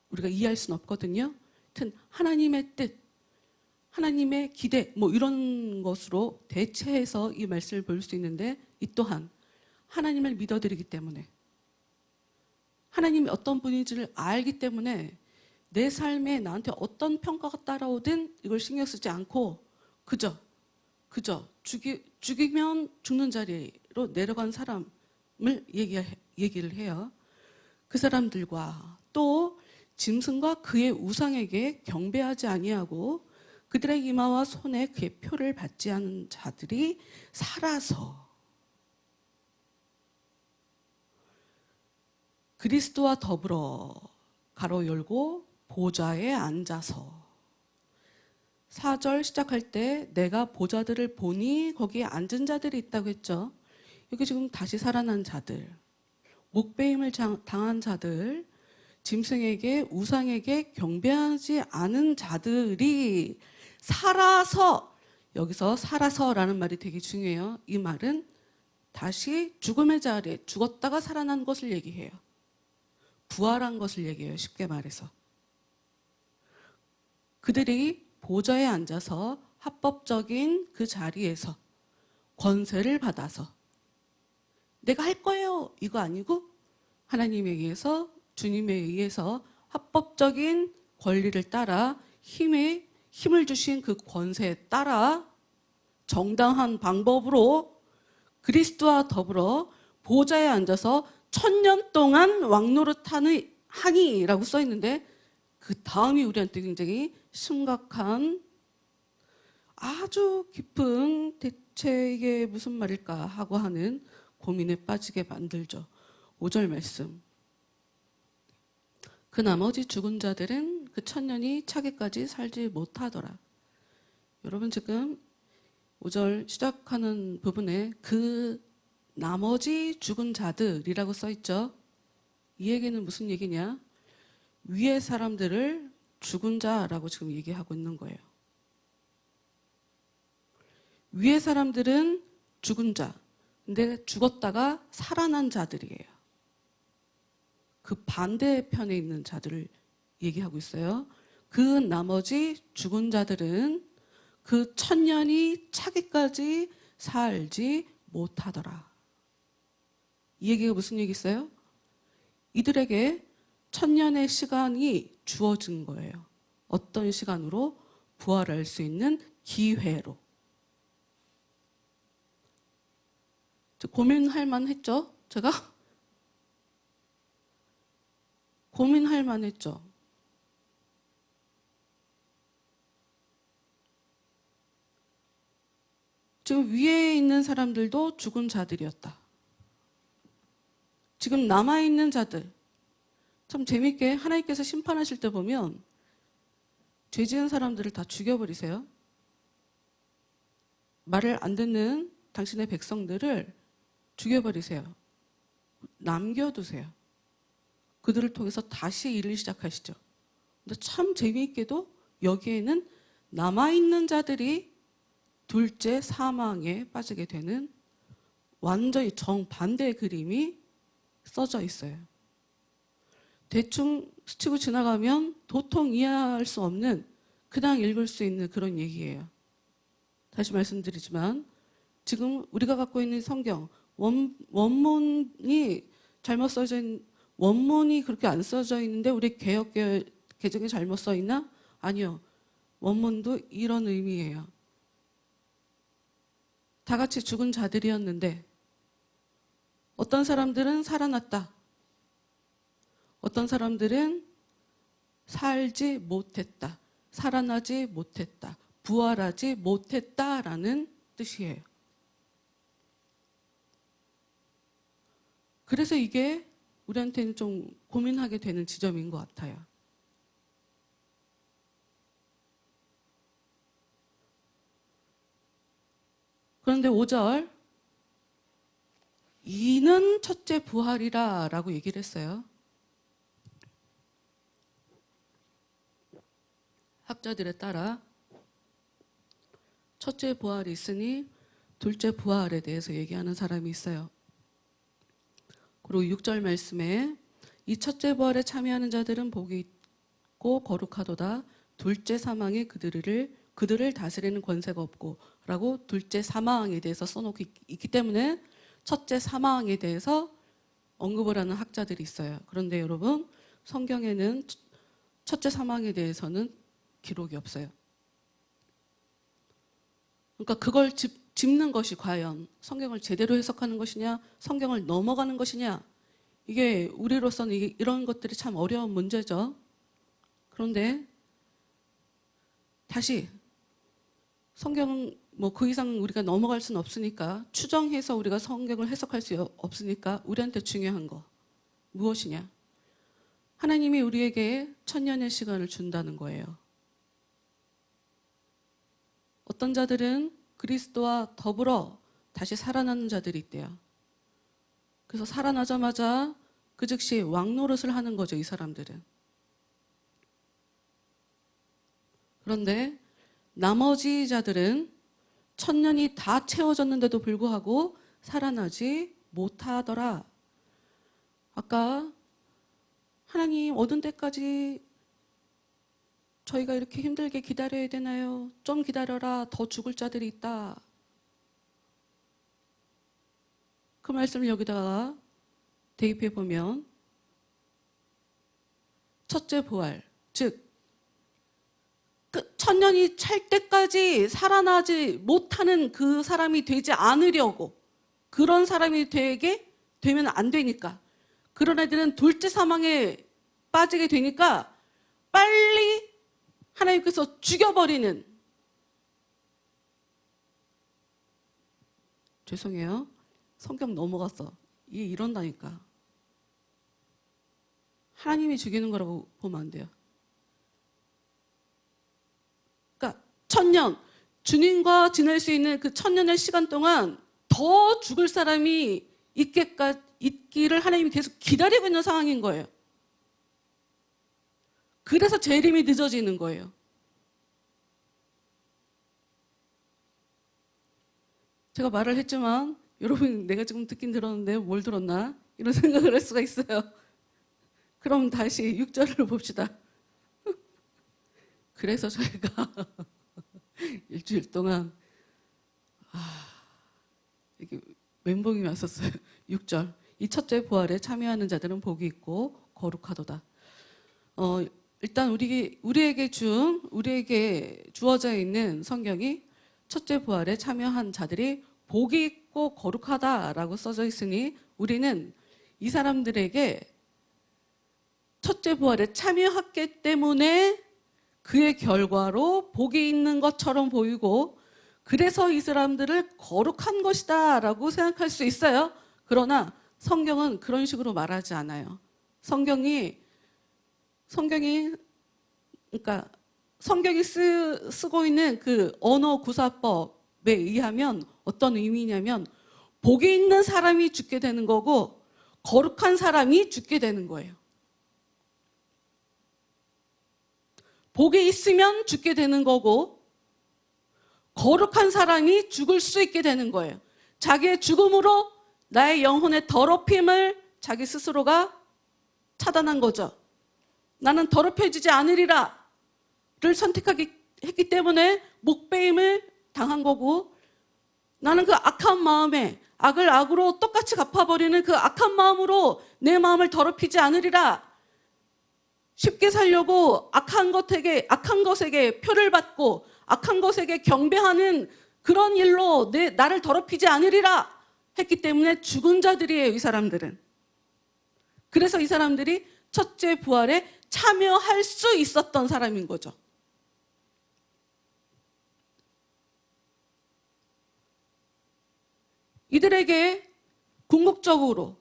우리가 이해할 수는 없거든요. 하여튼 하나님의 뜻, 하나님의 기대 이런 것으로 대체해서 이 말씀을 볼 수 있는데, 이 또한 하나님을 믿어드리기 때문에, 하나님이 어떤 분인지를 알기 때문에 내 삶에 나한테 어떤 평가가 따라오든 이걸 신경 쓰지 않고 그저 죽이면 죽는 자리로 내려간 사람을 얘기를 해요. 그 사람들과 또 짐승과 그의 우상에게 경배하지 아니하고 그들의 이마와 손에 그의 표를 받지 않은 자들이 살아서 그리스도와 더불어 가로 열고 보좌에 앉아서, 4절 시작할 때 내가 보좌들을 보니 거기에 앉은 자들이 있다고 했죠. 여기 지금 다시 살아난 자들, 목배임을 당한 자들, 짐승에게 우상에게 경배하지 않은 자들이 살아서, 여기서 살아서라는 말이 되게 중요해요. 이 말은 다시 죽음의 자리에 죽었다가 살아난 것을 얘기해요. 부활한 것을 얘기해요. 쉽게 말해서. 그들이 보좌에 앉아서 합법적인 그 자리에서 권세를 받아서 내가 할 거예요 이거 아니고 하나님에 의해서, 주님에 의해서 합법적인 권리를 따라 힘을 주신 그 권세에 따라 정당한 방법으로 그리스도와 더불어 보좌에 앉아서 1000년 동안 왕노릇하니라고 써 있는데, 그 다음이 우리한테 굉장히 심각한, 아주 깊은, 대체 이게 무슨 말일까 하고 하는 고민에 빠지게 만들죠. 5절 말씀. 그 나머지 죽은 자들은 그 1000년이 차기까지 살지 못하더라. 여러분 지금 5절 시작하는 부분에 그 나머지 죽은 자들이라고 써 있죠. 이 얘기는 무슨 얘기냐? 위의 사람들을 죽은 자라고 지금 얘기하고 있는 거예요. 위의 사람들은 죽은 자, 근데 죽었다가 살아난 자들이에요. 그 반대편에 있는 자들을 얘기하고 있어요. 그 나머지 죽은 자들은 그 1000년이 차기까지 살지 못하더라. 이 얘기가 무슨 얘기 있어요? 이들에게 1000년의 시간이 주어진 거예요. 어떤 시간으로? 부활할 수 있는 기회로. 고민할 만했죠? 제가? 고민할 만했죠? 지금 위에 있는 사람들도 죽은 자들이었다. 지금 남아있는 자들, 참 재밌게 하나님께서 심판하실 때 보면 죄 지은 사람들을 다 죽여버리세요. 말을 안 듣는 당신의 백성들을 죽여버리세요. 남겨두세요. 그들을 통해서 다시 일을 시작하시죠. 근데 참 재미있게도 여기에는 남아있는 자들이 둘째 사망에 빠지게 되는 완전히 정반대의 그림이 써져 있어요. 대충 스치고 지나가면 도통 이해할 수 없는, 그냥 읽을 수 있는 그런 얘기예요. 다시 말씀드리지만 지금 우리가 갖고 있는 성경 원문이 잘못 써져 있는, 원문이 그렇게 안 써져 있는데 우리 개정이 잘못 써 있나? 아니요. 원문도 이런 의미예요. 다 같이 죽은 자들이었는데 어떤 사람들은 살아났다. 어떤 사람들은 살지 못했다. 살아나지 못했다. 부활하지 못했다라는 뜻이에요. 그래서 이게 우리한테는 좀 고민하게 되는 지점인 것 같아요. 그런데 5절, 이는 첫째 부활이라 라고 얘기를 했어요. 학자들에 따라 첫째 부활이 있으니 둘째 부활에 대해서 얘기하는 사람이 있어요. 그리고 6절 말씀에 이 첫째 부활에 참여하는 자들은 복이 있고 거룩하도다. 둘째 사망에 그들을 다스리는 권세가 없고 라고 둘째 사망에 대해서 써놓고 있기 때문에 첫째 사망에 대해서 언급을 하는 학자들이 있어요. 그런데 여러분, 성경에는 첫째 사망에 대해서는 기록이 없어요. 그러니까 그걸 짚는 것이 과연 성경을 제대로 해석하는 것이냐, 성경을 넘어가는 것이냐, 이게 우리로서는 이런 것들이 참 어려운 문제죠. 그런데 다시 성경은 뭐 그 이상 우리가 넘어갈 수는 없으니까, 추정해서 우리가 성경을 해석할 수 없으니까 우리한테 중요한 거 무엇이냐? 하나님이 우리에게 1000년의 시간을 준다는 거예요. 어떤 자들은 그리스도와 더불어 다시 살아나는 자들이 있대요. 그래서 살아나자마자 그 즉시 왕노릇을 하는 거죠, 이 사람들은. 그런데 나머지 자들은 1000년이 다 채워졌는데도 불구하고 살아나지 못하더라. 아까 하나님 얻은 때까지 저희가 이렇게 힘들게 기다려야 되나요? 좀 기다려라. 더 죽을 자들이 있다. 그 말씀을 여기다가 대입해 보면 첫째 부활, 즉 그 1000년이 찰 때까지 살아나지 못하는 그 사람이 되지 않으려고, 그런 사람이 되면 안 되니까, 그런 애들은 둘째 사망에 빠지게 되니까 빨리 하나님께서 죽여버리는, 죄송해요, 성경 넘어갔어. 이게 이런다니까. 하나님이 죽이는 거라고 보면 안 돼요. 그러니까 1000년, 주님과 지낼 수 있는 그 1000년의 시간 동안 더 죽을 사람이 있기를 하나님이 계속 기다리고 있는 상황인 거예요. 그래서 재림이 늦어지는 거예요. 제가 말을 했지만 여러분, 내가 지금 듣긴 들었는데 뭘 들었나? 이런 생각을 할 수가 있어요. 그럼 다시 6절을 봅시다. 그래서 저희가 일주일 동안 이렇게 멘붕이 왔었어요. 6절. 이 첫째 부활에 참여하는 자들은 복이 있고 거룩하도다. 일단 우리에게 주어져 있는 성경이 첫째 부활에 참여한 자들이 복이 있고 거룩하다라고 써져 있으니, 우리는 이 사람들에게 첫째 부활에 참여했기 때문에 그의 결과로 복이 있는 것처럼 보이고, 그래서 이 사람들을 거룩한 것이다 라고 생각할 수 있어요. 그러나 성경은 그런 식으로 말하지 않아요. 성경이 쓰고 있는 그 언어 구사법에 의하면 어떤 의미냐면, 복이 있는 사람이 죽게 되는 거고 거룩한 사람이 죽게 되는 거예요. 복이 있으면 죽게 되는 거고 거룩한 사람이 죽을 수 있게 되는 거예요. 자기의 죽음으로 나의 영혼의 더럽힘을 자기 스스로가 차단한 거죠. 나는 더럽혀지지 않으리라 를 선택했기 때문에 목배임을 당한 거고, 나는 그 악한 마음에 악을 악으로 똑같이 갚아버리는 그 악한 마음으로 내 마음을 더럽히지 않으리라, 쉽게 살려고 악한 것에게 표를 받고 악한 것에게 경배하는 그런 일로 나를 더럽히지 않으리라 했기 때문에 죽은 자들이에요, 이 사람들은. 그래서 이 사람들이 첫째 부활에 참여할 수 있었던 사람인 거죠. 이들에게 궁극적으로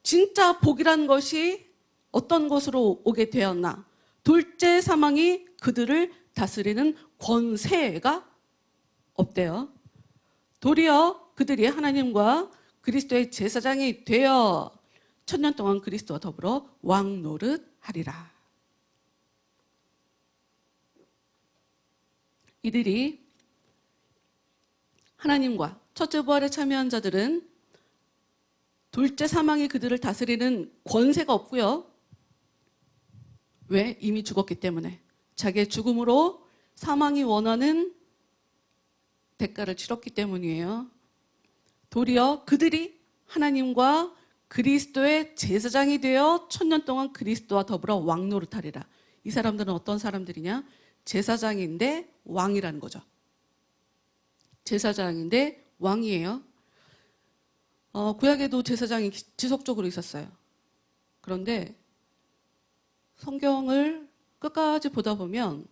진짜 복이란 것이 어떤 것으로 오게 되었나? 둘째 사망이 그들을 다스리는 권세가 없대요. 도리어 그들이 하나님과 그리스도의 제사장이 되어 1000년 동안 그리스도와 더불어 왕노릇하리라. 이들이 하나님과 첫째 부활에 참여한 자들은 둘째 사망이 그들을 다스리는 권세가 없고요. 왜? 이미 죽었기 때문에. 자기의 죽음으로 사망이 원하는 대가를 치렀기 때문이에요. 도리어 그들이 하나님과 그리스도의 제사장이 되어 1000년 동안 그리스도와 더불어 왕노릇하리라. 이 사람들은 어떤 사람들이냐? 제사장인데 왕이라는 거죠. 제사장인데 왕이에요. 구약에도 제사장이 지속적으로 있었어요. 그런데 성경을 끝까지 보다 보면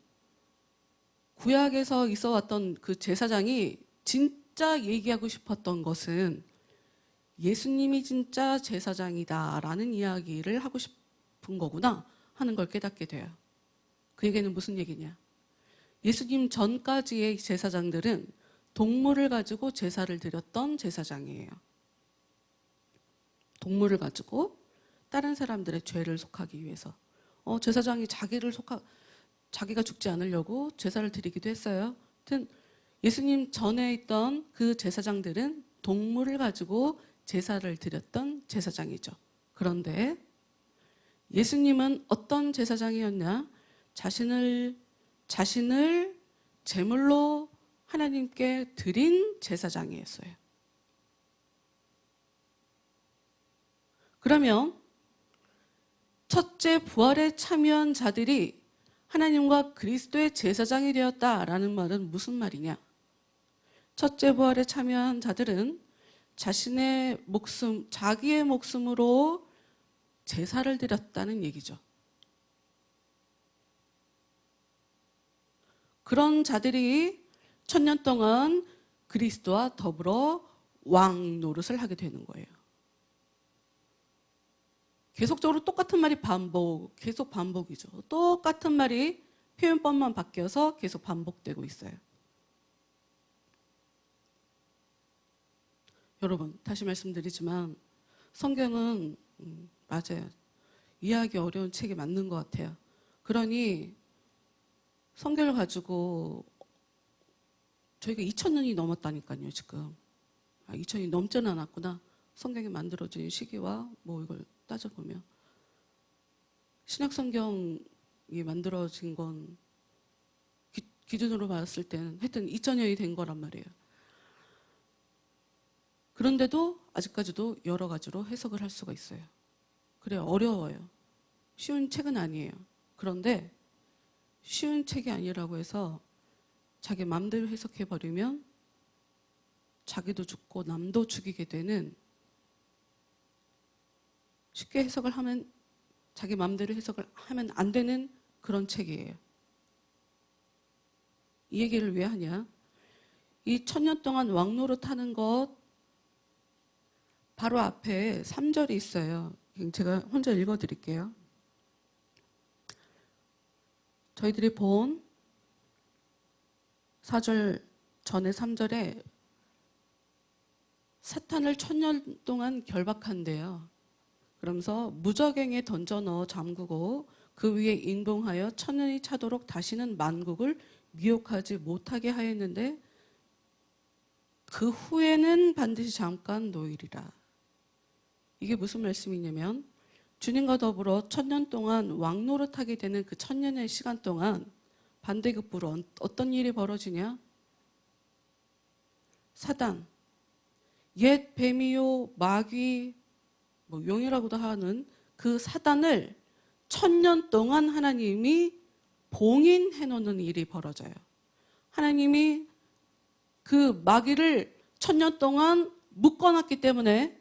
구약에서 있어 왔던 그 제사장이 진짜 얘기하고 싶었던 것은 예수님이 진짜 제사장이다라는 이야기를 하고 싶은 거구나 하는 걸 깨닫게 돼요. 그 얘기는 무슨 얘기냐? 예수님 전까지의 제사장들은 동물을 가지고 제사를 드렸던 제사장이에요. 동물을 가지고 다른 사람들의 죄를 속하기 위해서 제사장이 자기가 죽지 않으려고 제사를 드리기도 했어요. 하여튼 예수님 전에 있던 그 제사장들은 동물을 가지고 제사를 드렸던 제사장이죠. 그런데 예수님은 어떤 제사장이었냐? 자신을 제물로 하나님께 드린 제사장이었어요. 그러면 첫째 부활에 참여한 자들이 하나님과 그리스도의 제사장이 되었다라는 말은 무슨 말이냐? 첫째 부활에 참여한 자들은 자기의 목숨으로 제사를 드렸다는 얘기죠. 그런 자들이 1000년 동안 그리스도와 더불어 왕 노릇을 하게 되는 거예요. 계속적으로 똑같은 말이 계속 반복이죠. 똑같은 말이 표현법만 바뀌어서 계속 반복되고 있어요. 여러분, 다시 말씀드리지만 성경은 맞아요. 이해하기 어려운 책이 맞는 것 같아요. 그러니 성경을 가지고 저희가 2000년이 넘었다니까요, 지금. 2000년이 넘지는 않았구나. 성경이 만들어진 시기와 이걸 따져보면. 신약 성경이 만들어진 건 기준으로 봤을 때는 하여튼 2000년이 된 거란 말이에요. 그런데도 아직까지도 여러 가지로 해석을 할 수가 있어요. 그래요, 어려워요. 쉬운 책은 아니에요. 그런데 쉬운 책이 아니라고 해서 자기 마음대로 해석해버리면 자기도 죽고 남도 죽이게 되는, 쉽게 해석을 하면 자기 마음대로 해석을 하면 안 되는 그런 책이에요. 이 얘기를 왜 하냐? 이 1000년 동안 왕노릇하는 것 바로 앞에 3절이 있어요. 제가 혼자 읽어드릴게요. 저희들이 본 4절 전에 3절에 사탄을 1000년 동안 결박한대요. 그러면서 무저갱에 던져 넣어 잠그고 그 위에 인봉하여 1000년이 차도록 다시는 만국을 미혹하지 못하게 하였는데 그 후에는 반드시 잠깐 놓이리라. 이게 무슨 말씀이냐면 주님과 더불어 1000년 동안 왕노릇하게 되는 그 1000년의 시간 동안 반대급부로 어떤 일이 벌어지냐? 사단, 옛 뱀이요 마귀, 용이라고도 하는 그 사단을 1000년 동안 하나님이 봉인해 놓는 일이 벌어져요. 하나님이 그 마귀를 1000년 동안 묶어놨기 때문에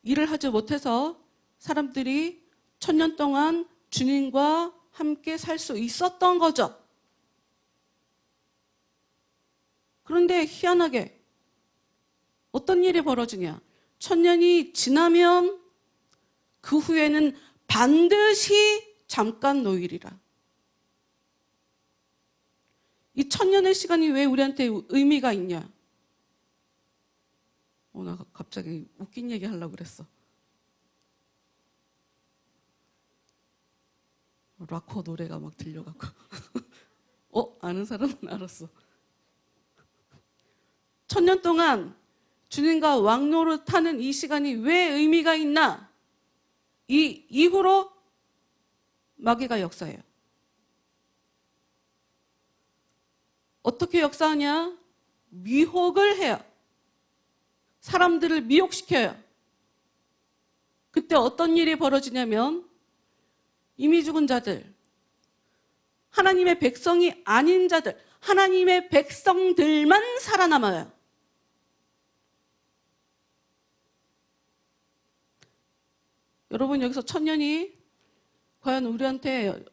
일을 하지 못해서 사람들이 1000년 동안 주님과 함께 살 수 있었던 거죠. 그런데 희한하게 어떤 일이 벌어지냐? 1000년이 지나면 그 후에는 반드시 잠깐 놓이리라. 이 1000년의 시간이 왜 우리한테 의미가 있냐? 나 갑자기 웃긴 얘기 하려고 그랬어. 락커 노래가 막 들려갖고 아는 사람은 알았어. 1000년 동안 주님과 왕노릇하는 이 시간이 왜 의미가 있나? 이 이후로 마귀가 역사해요. 어떻게 역사하냐? 미혹을 해요. 사람들을 미혹시켜요. 그때 어떤 일이 벌어지냐면 이미 죽은 자들, 하나님의 백성이 아닌 자들, 하나님의 백성들만 살아남아요. 여러분, 여기서 천년이 과연 우리한테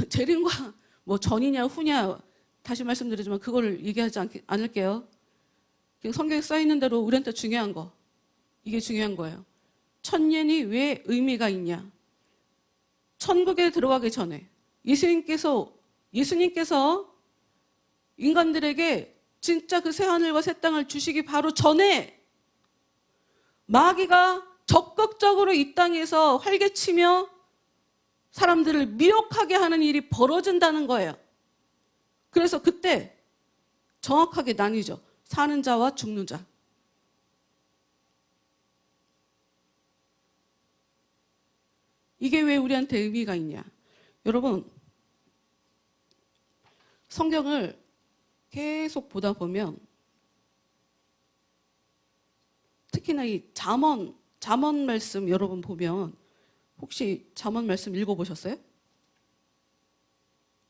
재림과 뭐 전이냐 후냐, 다시 말씀드리지만 그걸 얘기하지 않을게요. 그냥 성경에 써 있는 대로 우리한테 중요한 거, 이게 중요한 거예요. 천년이 왜 의미가 있냐? 천국에 들어가기 전에 예수님께서 인간들에게 진짜 그 새하늘과 새 땅을 주시기 바로 전에 마귀가 적극적으로 이 땅에서 활개치며 사람들을 미혹하게 하는 일이 벌어진다는 거예요. 그래서 그때 정확하게 나뉘죠. 사는 자와 죽는 자. 이게 왜 우리한테 의미가 있냐? 여러분, 성경을 계속 보다 보면 특히나 이 잠언 말씀 여러분 보면 혹시 잠언 말씀 읽어보셨어요?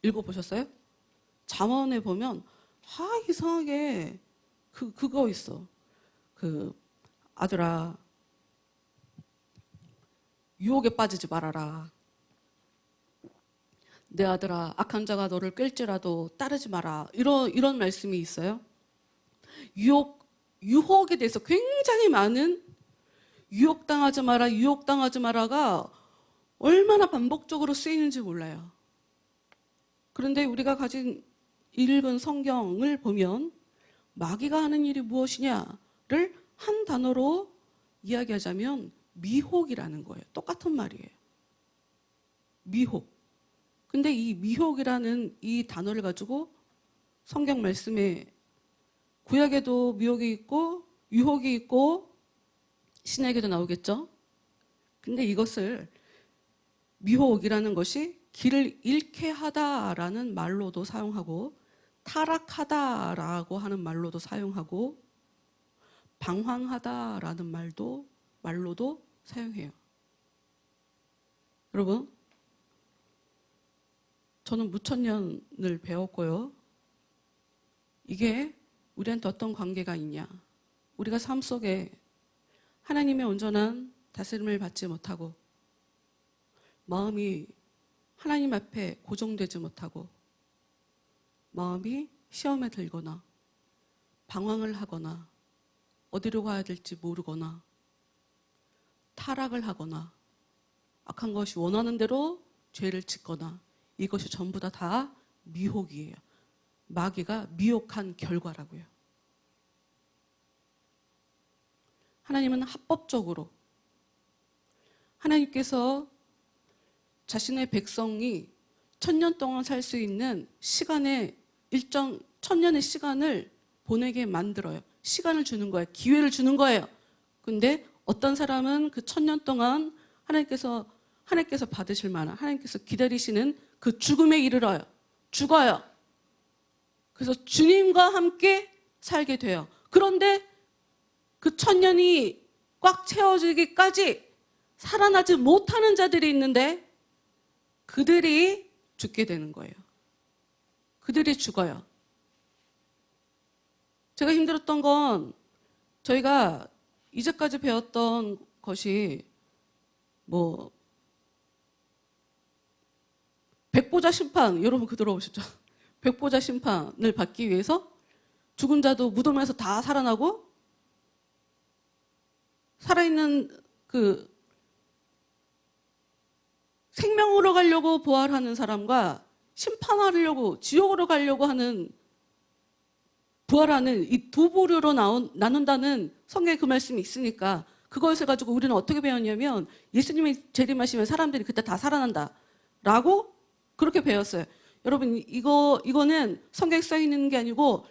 읽어보셨어요? 잠언에 보면 이상하게 그거 있어. 아들아, 유혹에 빠지지 말아라. 내 아들아, 악한 자가 너를 꿰일지라도 따르지 마라. 이런 말씀이 있어요. 유혹에 대해서 굉장히 많은 유혹당하지 마라가 얼마나 반복적으로 쓰이는지 몰라요. 그런데 우리가 읽은 성경을 보면 마귀가 하는 일이 무엇이냐를 한 단어로 이야기하자면 미혹이라는 거예요. 똑같은 말이에요. 미혹. 근데 이 미혹이라는 이 단어를 가지고 성경 말씀에 구약에도 미혹이 있고 유혹이 있고 신약에도 나오겠죠. 근데 이것을 미혹이라는 것이 길을 잃게 하다라는 말로도 사용하고 타락하다라고 하는 말로도 사용하고 방황하다라는 말로도 사용해요. 여러분, 저는 무천년을 배웠고요. 이게 우리한테 어떤 관계가 있냐? 우리가 삶 속에 하나님의 온전한 다스림을 받지 못하고 마음이 하나님 앞에 고정되지 못하고 마음이 시험에 들거나 방황을 하거나 어디로 가야 될지 모르거나 타락을 하거나 악한 것이 원하는 대로 죄를 짓거나 이것이 전부 다 미혹이에요. 마귀가 미혹한 결과라고요. 하나님은 합법적으로 하나님께서 자신의 백성이 1000년 동안 살 수 있는 시간의 천년의 시간을 보내게 만들어요. 시간을 주는 거예요. 기회를 주는 거예요. 근데 어떤 사람은 그 1000년 동안 하나님께서 받으실 만한, 하나님께서 기다리시는 그 죽음에 이르러요. 죽어요. 그래서 주님과 함께 살게 돼요. 그런데 그 1000년이 꽉 채워지기까지 살아나지 못하는 자들이 있는데 그들이 죽게 되는 거예요. 그들이 죽어요. 제가 힘들었던 건 저희가 이제까지 배웠던 것이 백보자 심판, 여러분 그 들어보셨죠? 백보자 심판을 받기 위해서 죽은 자도 무덤에서 다 살아나고 살아있는 그 생명으로 가려고 부활하는 사람과 심판하려고 지옥으로 가려고 하는 부활하는 이 두 부류로 나눈다는 성경에 그 말씀이 있으니까 그것을 가지고 우리는 어떻게 배웠냐면 예수님이 재림하시면 사람들이 그때 다 살아난다라고 그렇게 배웠어요. 여러분 이거는 성경에 써 있는 게 아니고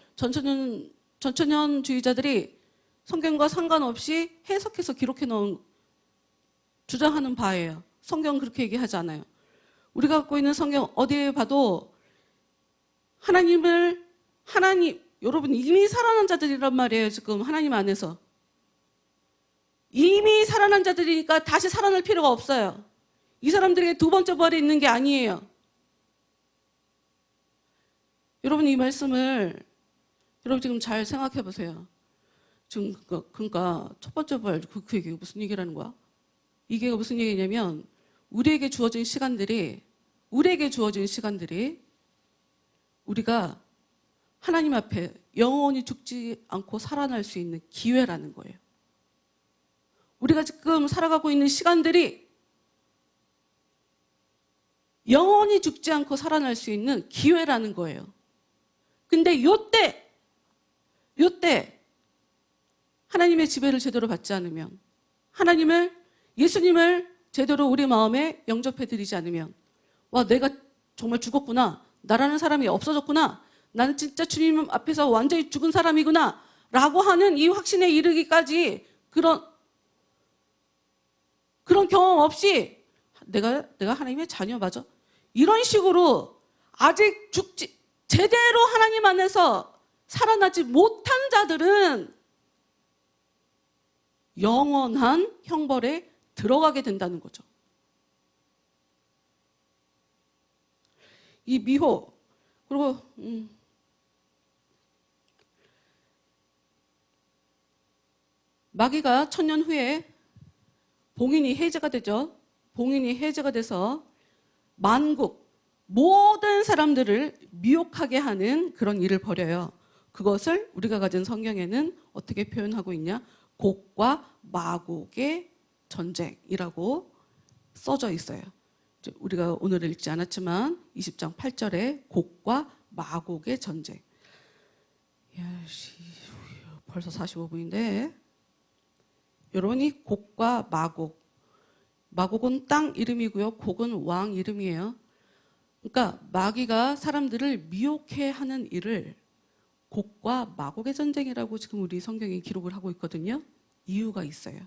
전천년주의자들이 성경과 상관없이 해석해서 기록해 놓은 주장하는 바예요. 성경은 그렇게 얘기하지 않아요. 우리가 갖고 있는 성경 어디에 봐도 하나님 여러분 이미 살아난 자들이란 말이에요. 지금 하나님 안에서. 이미 살아난 자들이니까 다시 살아날 필요가 없어요. 이 사람들에게 두 번째 부활이 있는 게 아니에요. 여러분 이 말씀을 여러분 지금 잘 생각해 보세요. 지금 그러니까 첫 번째 부활 그 얘기가 무슨 얘기라는 거야? 이게 무슨 얘기냐면 우리에게 주어진 시간들이 우리가 하나님 앞에 영원히 죽지 않고 살아날 수 있는 기회라는 거예요. 우리가 지금 살아가고 있는 시간들이 영원히 죽지 않고 살아날 수 있는 기회라는 거예요. 근데 요때 하나님의 지배를 제대로 받지 않으면, 예수님을 제대로 우리 마음에 영접해 드리지 않으면, 와, 내가 정말 죽었구나. 나라는 사람이 없어졌구나. 나는 진짜 주님 앞에서 완전히 죽은 사람이구나. 라고 하는 이 확신에 이르기까지 그런 경험 없이 내가 하나님의 자녀 맞아? 이런 식으로 아직 제대로 하나님 안에서 살아나지 못한 자들은 영원한 형벌에 들어가게 된다는 거죠. 이 미호, 그리고 마귀가 1000년 후에 봉인이 해제가 되죠. 봉인이 해제가 돼서 만국 모든 사람들을 미혹하게 하는 그런 일을 벌여요. 그것을 우리가 가진 성경에는 어떻게 표현하고 있냐? 곡과 마곡의 전쟁이라고 써져 있어요. 우리가 오늘 읽지 않았지만 20장 8절에 곡과 마곡의 전쟁. 벌써 45분인데 여러분이 곡과 마곡은 땅 이름이고요. 곡은 왕 이름이에요. 그러니까 마귀가 사람들을 미혹해 하는 일을 곡과 마곡의 전쟁이라고 지금 우리 성경이 기록을 하고 있거든요. 이유가 있어요.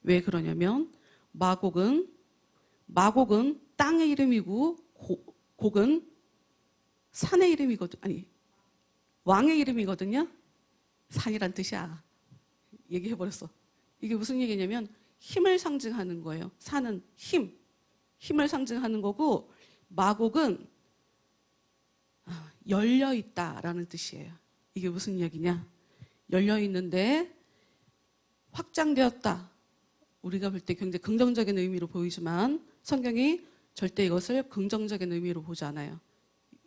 왜 그러냐면 마곡은 땅의 이름이고 곡은 산의 이름이거든요. 아니, 왕의 이름이거든요. 산이란 뜻이야. 얘기해버렸어. 이게 무슨 얘기냐면 힘을 상징하는 거예요. 산은 힘을 상징하는 거고, 마곡은 열려있다라는 뜻이에요. 이게 무슨 이야기냐? 열려있는데 확장되었다. 우리가 볼 때 굉장히 긍정적인 의미로 보이지만 성경이 절대 이것을 긍정적인 의미로 보지 않아요.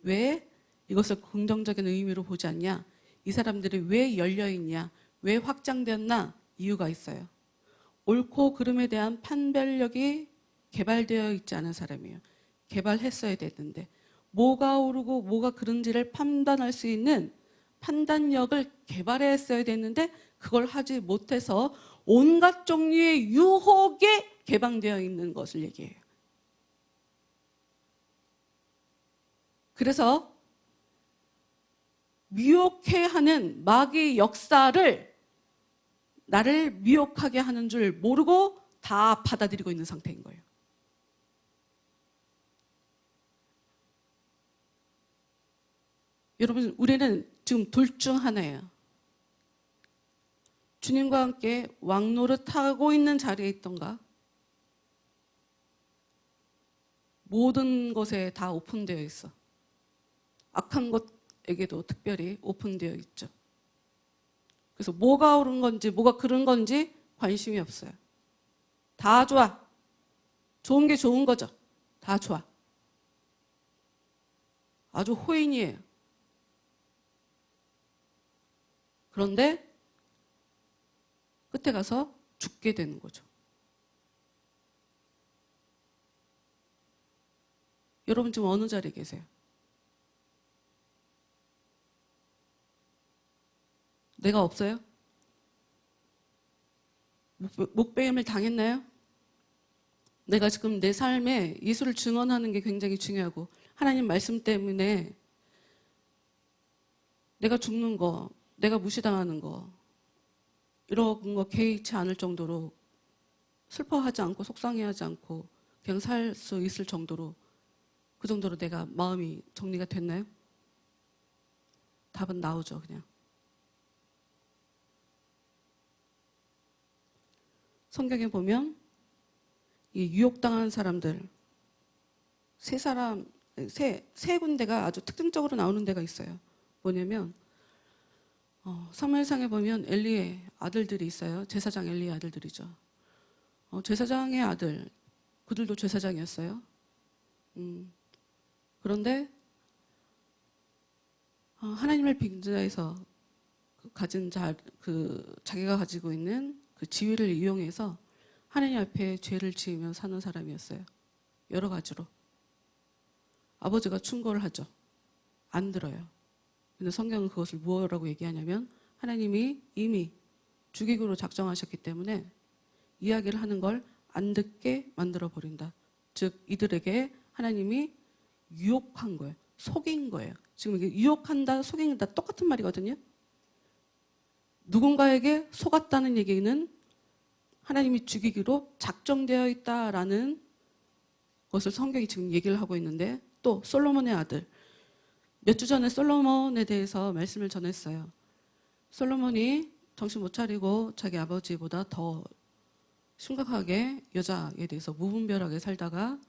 왜 이것을 긍정적인 의미로 보지 않냐? 이 사람들이 왜 열려있냐? 왜 확장되었나? 이유가 있어요. 옳고 그름에 대한 판별력이 개발되어 있지 않은 사람이에요. 개발했어야 됐는데 뭐가 옳고 뭐가 그른지를 판단할 수 있는 판단력을 개발했어야 됐는데 그걸 하지 못해서 온갖 종류의 유혹에 개방되어 있는 것을 얘기해요. 그래서 미혹해 하는 마귀의 역사를 나를 미혹하게 하는 줄 모르고 다 받아들이고 있는 상태인 거예요. 여러분, 우리는 지금 둘 중 하나예요. 주님과 함께 왕노릇하고 있는 자리에 있던가, 모든 것에 다 오픈되어 있어. 악한 것에게도 특별히 오픈되어 있죠. 그래서 뭐가 옳은 건지 뭐가 그른 건지 관심이 없어요. 다 좋아. 좋은 게 좋은 거죠. 다 좋아. 아주 호인이에요. 그런데 끝에 가서 죽게 되는 거죠. 여러분 지금 어느 자리에 계세요? 내가 없어요? 목배임을 당했나요? 내가 지금 내 삶에 예수를 증언하는 게 굉장히 중요하고 하나님 말씀 때문에 내가 죽는 거, 내가 무시당하는 거, 이런 거 개의치 않을 정도로 슬퍼하지 않고 속상해하지 않고 그냥 살 수 있을 정도로, 그 정도로 내가 마음이 정리가 됐나요? 답은 나오죠, 그냥. 성경에 보면 이 유혹당한 사람들 세 군데가 아주 특징적으로 나오는 데가 있어요. 뭐냐면 사무엘상에 보면 엘리의 아들들이 있어요. 제사장 엘리의 아들들이죠. 제사장의 아들, 그들도 제사장이었어요. 그런데 하나님을 빙자해서 자기가 가지고 있는 그 지위를 이용해서 하나님 앞에 죄를 지으며 사는 사람이었어요. 여러 가지로. 아버지가 충고를 하죠. 안 들어요. 근데 성경은 그것을 무엇이라고 얘기하냐면 하나님이 이미 죽이기로 작정하셨기 때문에 이야기를 하는 걸 안 듣게 만들어 버린다. 즉 이들에게 하나님이 유혹한 거예요. 속인 거예요. 지금 이게 유혹한다, 속인다 똑같은 말이거든요. 누군가에게 속았다는 얘기는 하나님이 죽이기로 작정되어 있다라는 것을 성경이 지금 얘기를 하고 있는데, 또 솔로몬의 아들, 몇 주 전에 솔로몬에 대해서 말씀을 전했어요. 솔로몬이 정신 못 차리고 자기 아버지보다 더 심각하게 여자에 대해서 무분별하게 살다가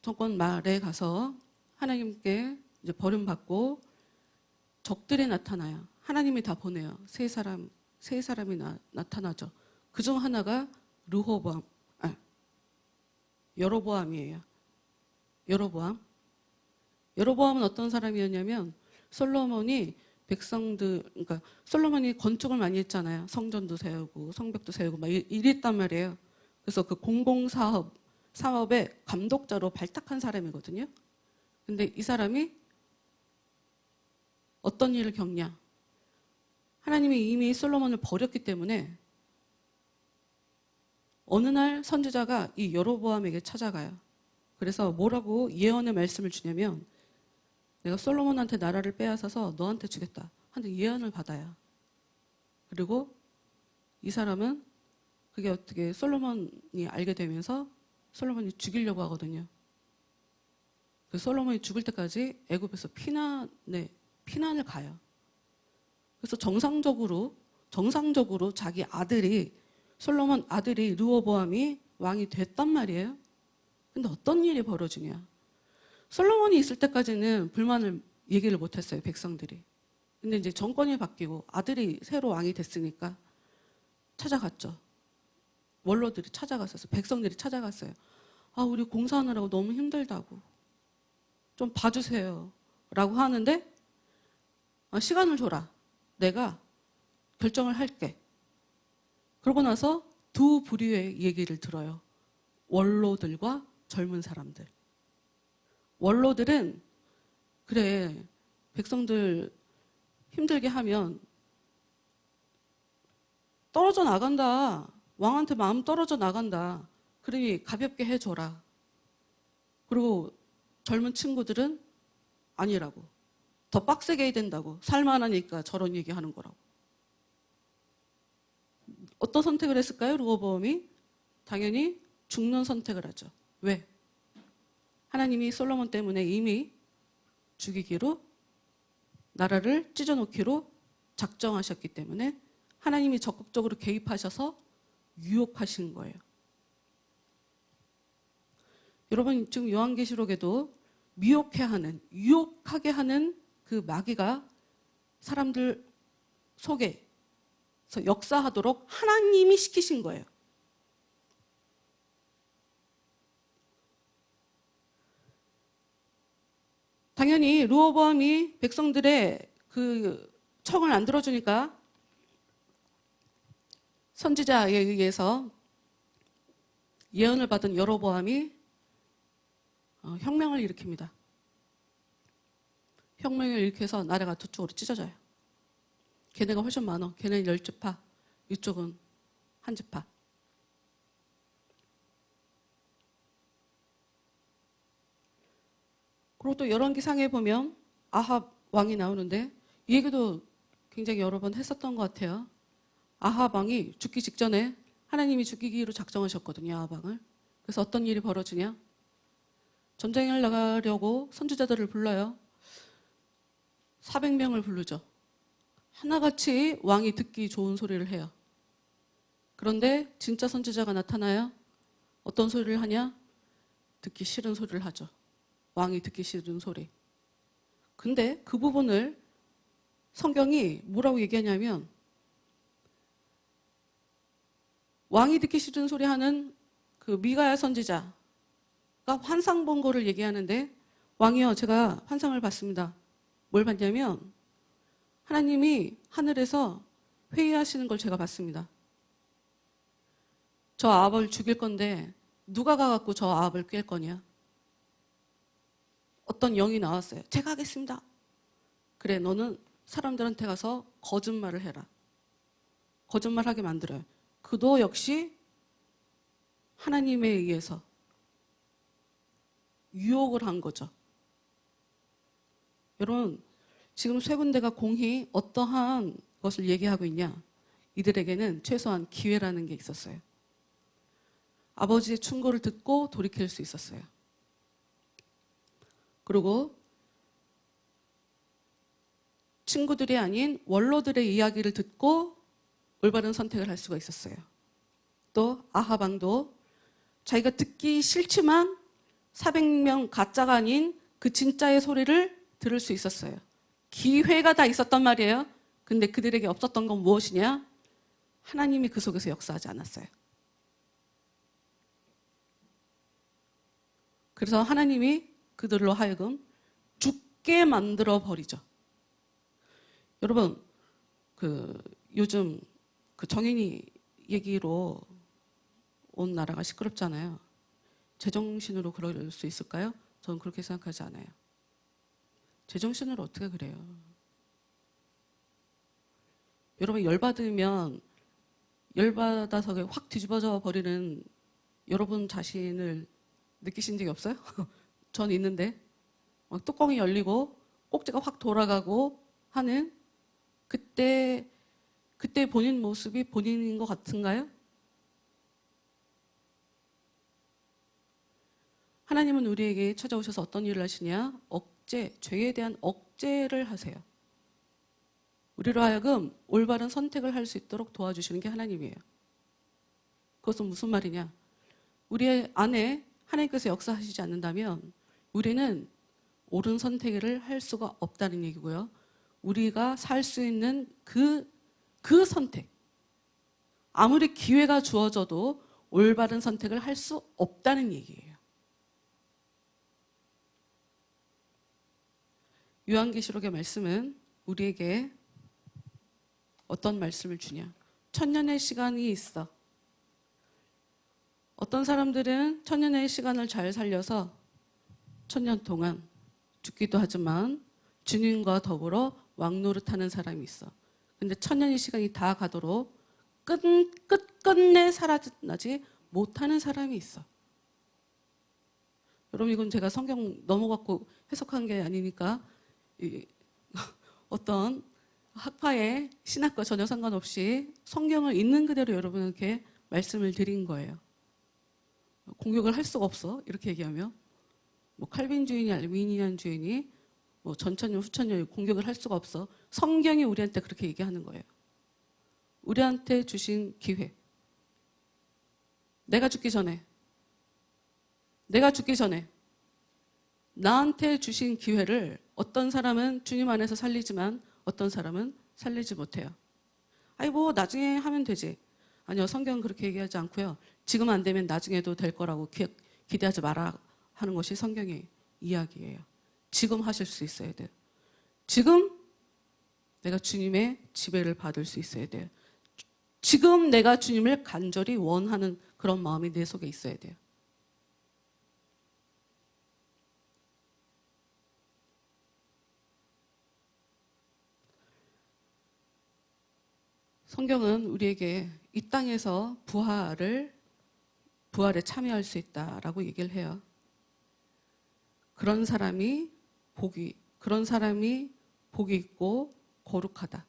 정권 말에 가서 하나님께 이제 버림받고 적들이 나타나요. 하나님이 다 보내요. 세 사람이 나타나죠. 그중 하나가 여로보암이에요. 여로보암은 어떤 사람이었냐면 그러니까 솔로몬이 건축을 많이 했잖아요. 성전도 세우고 성벽도 세우고 막 이랬단 말이에요. 그래서 그 사업의 감독자로 발탁한 사람이거든요. 근데 이 사람이 어떤 일을 겪냐? 하나님이 이미 솔로몬을 버렸기 때문에 어느 날 선지자가 이 여로보암에게 찾아가요. 그래서 뭐라고 예언의 말씀을 주냐면, 내가 솔로몬한테 나라를 빼앗아서 너한테 주겠다 하는 예언을 받아요. 그리고 이 사람은 그게 어떻게 솔로몬이 알게 되면서 솔로몬이 죽이려고 하거든요. 그 솔로몬이 죽을 때까지 애굽에서 피난을 가요. 그래서 정상적으로 자기 아들이, 솔로몬 아들이 르호보암이 왕이 됐단 말이에요. 근데 어떤 일이 벌어지냐? 솔로몬이 있을 때까지는 불만을 얘기를 못했어요, 백성들이. 근데 이제 정권이 바뀌고 아들이 새로 왕이 됐으니까 찾아갔죠. 원로들이 찾아갔었어요. 백성들이 찾아갔어요. 우리 공사하느라고 너무 힘들다고. 좀 봐주세요. 라고 하는데, 시간을 줘라. 내가 결정을 할게. 그러고 나서 두 부류의 얘기를 들어요. 원로들과 젊은 사람들. 원로들은 그래, 백성들 힘들게 하면 떨어져 나간다. 왕한테 마음 떨어져 나간다. 그러니 가볍게 해줘라. 그리고 젊은 친구들은 아니라고. 더 빡세게 해야 된다고. 살만하니까 저런 얘기하는 거라고. 어떤 선택을 했을까요? 르호보암이 당연히 죽는 선택을 하죠. 왜? 하나님이 솔로몬 때문에 이미 죽이기로, 나라를 찢어놓기로 작정하셨기 때문에 하나님이 적극적으로 개입하셔서 유혹하신 거예요. 여러분, 지금 요한계시록에도 유혹하게 하는 그 마귀가 사람들 속에서 역사하도록 하나님이 시키신 거예요. 당연히 르호보암이 백성들의 그 청을 안 들어주니까 선지자에 의해서 예언을 받은 여로보암이 혁명을 일으킵니다. 혁명을 일으켜서 나라가 두 쪽으로 찢어져요. 걔네가 훨씬 많아. 걔네는 10지파, 이쪽은 한 지파. 그리고 또 열왕기상에 보면 아합 왕이 나오는데, 이 얘기도 굉장히 여러 번 했었던 것 같아요. 아합 왕이 죽기 직전에 하나님이 죽이기로 작정하셨거든요, 아합 왕을. 그래서 어떤 일이 벌어지냐? 전쟁을 나가려고 선지자들을 불러요. 400명을 부르죠. 하나같이 왕이 듣기 좋은 소리를 해요. 그런데 진짜 선지자가 나타나요. 어떤 소리를 하냐? 듣기 싫은 소리를 하죠. 왕이 듣기 싫은 소리. 근데 그 부분을 성경이 뭐라고 얘기하냐면 왕이 듣기 싫은 소리 하는 그 미가야 선지자가 환상 본 거를 얘기하는데 왕이요, 제가 환상을 봤습니다. 뭘 봤냐면 하나님이 하늘에서 회의하시는 걸 제가 봤습니다. 저 아합을 죽일 건데 누가 가갖고 저 아합을 깰 거냐? 어떤 영이 나왔어요. 제가 하겠습니다. 그래, 너는 사람들한테 가서 거짓말을 해라. 거짓말하게 만들어요. 그도 역시 하나님에 의해서 유혹을 한 거죠. 여러분, 지금 세 군데가 공히 어떠한 것을 얘기하고 있냐? 이들에게는 최소한 기회라는 게 있었어요. 아버지의 충고를 듣고 돌이킬 수 있었어요. 그리고 친구들이 아닌 원로들의 이야기를 듣고 올바른 선택을 할 수가 있었어요. 또 아합 왕도 자기가 듣기 싫지만 400명 가짜가 아닌 그 진짜의 소리를 들을 수 있었어요. 기회가 다 있었단 말이에요. 근데 그들에게 없었던 건 무엇이냐? 하나님이 그 속에서 역사하지 않았어요. 그래서 하나님이 그들로 하여금 죽게 만들어 버리죠. 여러분, 요즘 정인이 얘기로 온 나라가 시끄럽잖아요. 제정신으로 그럴 수 있을까요? 저는 그렇게 생각하지 않아요. 제정신으로 어떻게 그래요? 여러분, 열받아서 확 뒤집어져 버리는 여러분 자신을 느끼신 적이 없어요? 전 있는데 막 뚜껑이 열리고 꼭지가 확 돌아가고 하는 그때 본인 모습이 본인인 것 같은가요? 하나님은 우리에게 찾아오셔서 어떤 일을 하시냐? 죄에 대한 억제를 하세요. 우리로 하여금 올바른 선택을 할 수 있도록 도와주시는 게 하나님이에요. 그것은 무슨 말이냐? 우리 안에 하나님께서 역사하시지 않는다면 우리는 옳은 선택을 할 수가 없다는 얘기고요. 우리가 살 수 있는 그 선택, 아무리 기회가 주어져도 올바른 선택을 할 수 없다는 얘기예요. 요한계시록의 말씀은 우리에게 어떤 말씀을 주냐? 천년의 시간이 있어. 어떤 사람들은 천년의 시간을 잘 살려서 천년 동안 죽기도 하지만 주님과 더불어 왕노릇하는 사람이 있어. 근데 천년의 시간이 다 가도록 끝끝내 살아나지 못하는 사람이 있어. 여러분, 이건 제가 성경 넘어갖고 해석한 게 아니니까 어떤 학파의 신학과 전혀 상관없이 성경을 있는 그대로 여러분에게 말씀을 드린 거예요. 공격을 할 수가 없어, 이렇게 얘기하면. 칼빈주의니 알미니안주의니 전천년 후천년 공격을 할 수가 없어. 성경이 우리한테 그렇게 얘기하는 거예요. 우리한테 주신 기회. 내가 죽기 전에 나한테 주신 기회를 어떤 사람은 주님 안에서 살리지만 어떤 사람은 살리지 못해요. 나중에 하면 되지. 아니요, 성경은 그렇게 얘기하지 않고요. 지금 안 되면 나중에도 될 거라고 기대하지 마라 하는 것이 성경의 이야기예요. 지금 하실 수 있어야 돼요. 지금 내가 주님의 지배를 받을 수 있어야 돼요. 지금 내가 주님을 간절히 원하는 그런 마음이 내 속에 있어야 돼요. 성경은 우리에게 이 땅에서 부활에 참여할 수 있다라고 얘기를 해요. 그런 사람이 복이 있고 거룩하다.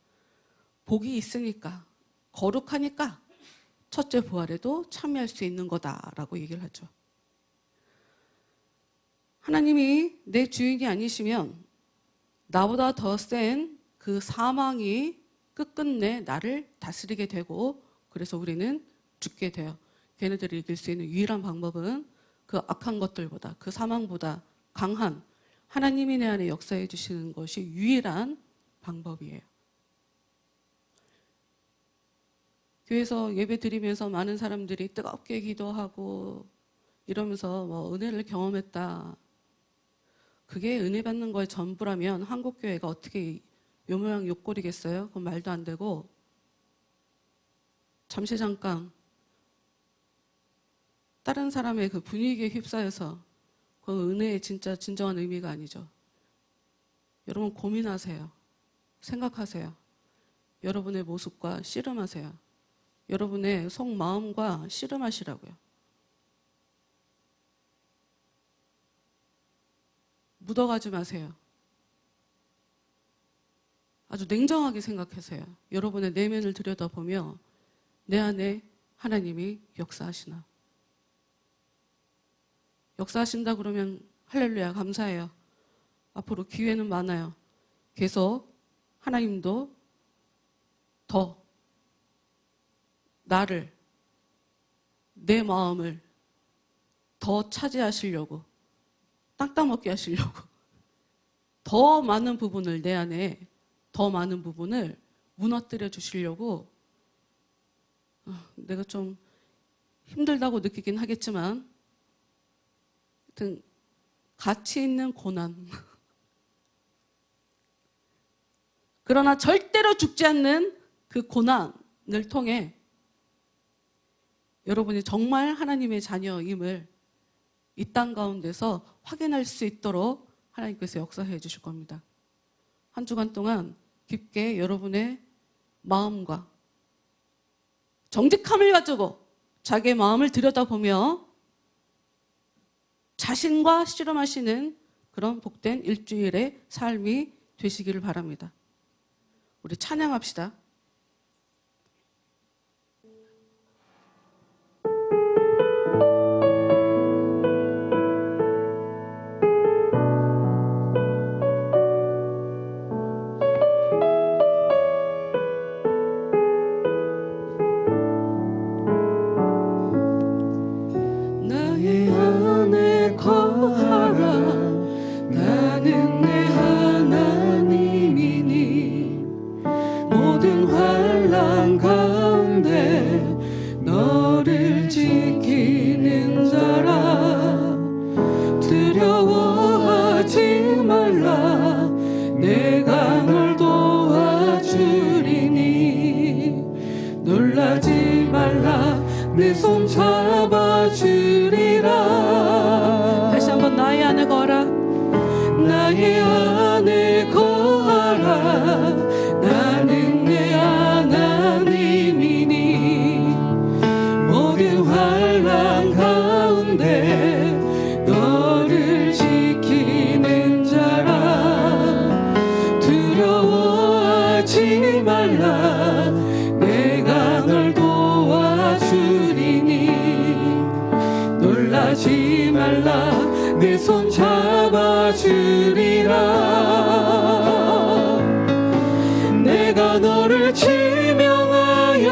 복이 있으니까, 거룩하니까 첫째 부활에도 참여할 수 있는 거다라고 얘기를 하죠. 하나님이 내 주인이 아니시면 나보다 더 센 그 사망이 끝끝내 나를 다스리게 되고 그래서 우리는 죽게 돼요. 걔네들을 이길 수 있는 유일한 방법은 그 악한 것들보다 그 사망보다 강한 하나님이 내 안에 역사해 주시는 것이 유일한 방법이에요. 교회에서 예배 드리면서 많은 사람들이 뜨겁게 기도하고 이러면서 뭐 은혜를 경험했다. 그게 은혜 받는 거의 전부라면 한국교회가 어떻게 요 모양 요 꼴이겠어요? 그건 말도 안 되고 잠시 잠깐 다른 사람의 그 분위기에 휩싸여서 그 은혜의 진짜 진정한 의미가 아니죠. 여러분 고민하세요. 생각하세요. 여러분의 모습과 씨름하세요. 여러분의 속마음과 씨름하시라고요. 묻어가지 마세요. 아주 냉정하게 생각하세요. 여러분의 내면을 들여다보며 내 안에 하나님이 역사하시나. 역사하신다 그러면 할렐루야 감사해요. 앞으로 기회는 많아요. 계속 하나님도 더 나를 내 마음을 더 차지하시려고 땅땅 먹게 하시려고 더 많은 부분을 내 안에 더 많은 부분을 무너뜨려 주시려고 내가 좀 힘들다고 느끼긴 하겠지만 하여튼 가치 있는 고난 그러나 절대로 죽지 않는 그 고난을 통해 여러분이 정말 하나님의 자녀임을 이 땅 가운데서 확인할 수 있도록 하나님께서 역사해 주실 겁니다. 한 주간 동안 깊게 여러분의 마음과 정직함을 가지고 자기의 마음을 들여다보며 자신과 씨름하시는 그런 복된 일주일의 삶이 되시기를 바랍니다. 우리 찬양합시다. 나의 안에 거하라 나는 내 하나님이니 모든 환난 가운데 너를 지키는 자라 두려워하지 말라 내가 널 도와주리니 놀라지 말라 내 손 잡아주리라. 다시 한번 나의 안에 거하라 나의 안에 거하라 나는 내 하나님이니 모든 환난 가운데 너를 지키는 자라 두려워하지 말라 내가 널 도와주리니 놀라지 말라 내 손 잡아주리라. 내가 너를 지명하여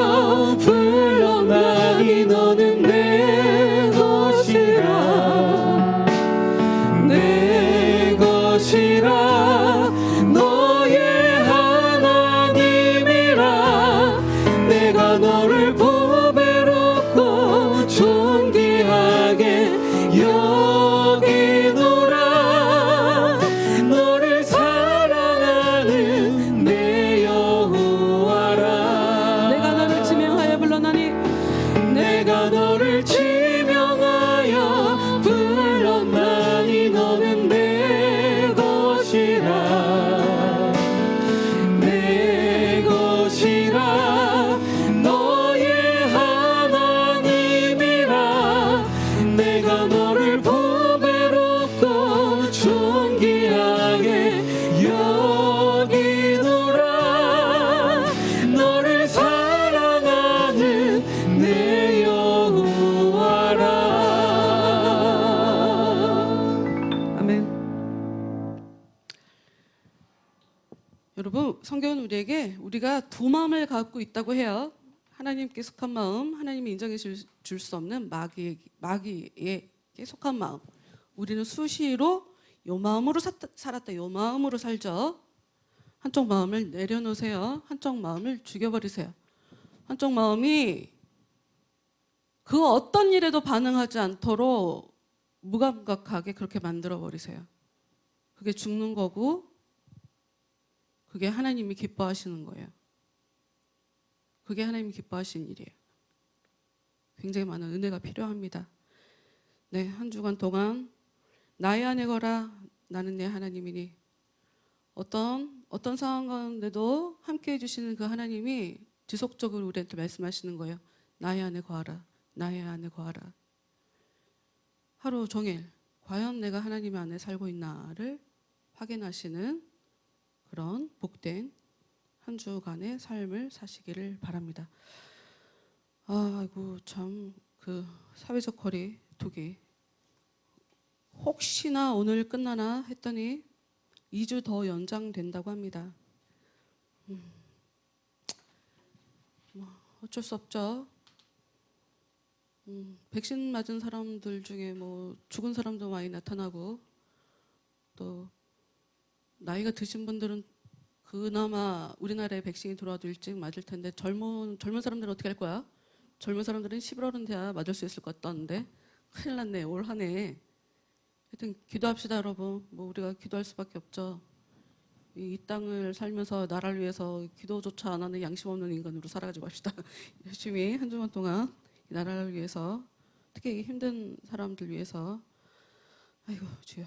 불러나니 너는 내 것이라 내 것이라 너의 하나님이라 내가 너를 보배롭고 존귀하게 여기노라 너를 사랑하는 내 여호와라. 내가 너를 지명하여 불러나니 내가 너를 지명하여 불러나니 너는 내 것이라 여러분, 성경은 우리가 두 마음을 갖고 있다고 해요. 하나님께 속한 마음, 하나님이 인정해 줄 수 없는 마귀에게 속한 마음. 우리는 수시로 요 마음으로 살았다, 요 마음으로 살죠. 한쪽 마음을 내려놓으세요. 한쪽 마음을 죽여버리세요. 한쪽 마음이 그 어떤 일에도 반응하지 않도록 무감각하게 그렇게 만들어버리세요. 그게 죽는 거고, 그게 하나님이 기뻐하시는 거예요. 그게 하나님이 기뻐하시는 일이에요. 굉장히 많은 은혜가 필요합니다. 네, 한 주간 동안 나의 안에 거라, 나는 내 하나님이니. 어떤 상황 가운데도 함께 해주시는 그 하나님이 지속적으로 우리한테 말씀하시는 거예요. 나의 안에 거하라, 나의 안에 거하라. 하루 종일 과연 내가 하나님 안에 살고 있나를 확인하시는 그런 복된 한 주간의 삶을 사시기를 바랍니다. 아이고 참, 그 사회적 거리 두기 혹시나 오늘 끝나나 했더니 2주 더 연장된다고 합니다. 뭐 어쩔 수 없죠. 백신 맞은 사람들 중에 뭐 죽은 사람도 많이 나타나고, 또 나이가 드신 분들은 그나마 우리나라에 백신이 들어와도 일찍 맞을 텐데, 젊은 사람들은 어떻게 할 거야? 젊은 사람들은 11월은 돼야 맞을 수 있을 것 같다는데 큰일 났네. 올 한 해. 하여튼 기도합시다, 여러분. 뭐 우리가 기도할 수밖에 없죠. 이 땅을 살면서 나라를 위해서 기도조차 안 하는 양심 없는 인간으로 살아가지고 합시다. 열심히 한 주간 동안 이 나라를 위해서, 특히 힘든 사람들 위해서, 아이고 주여,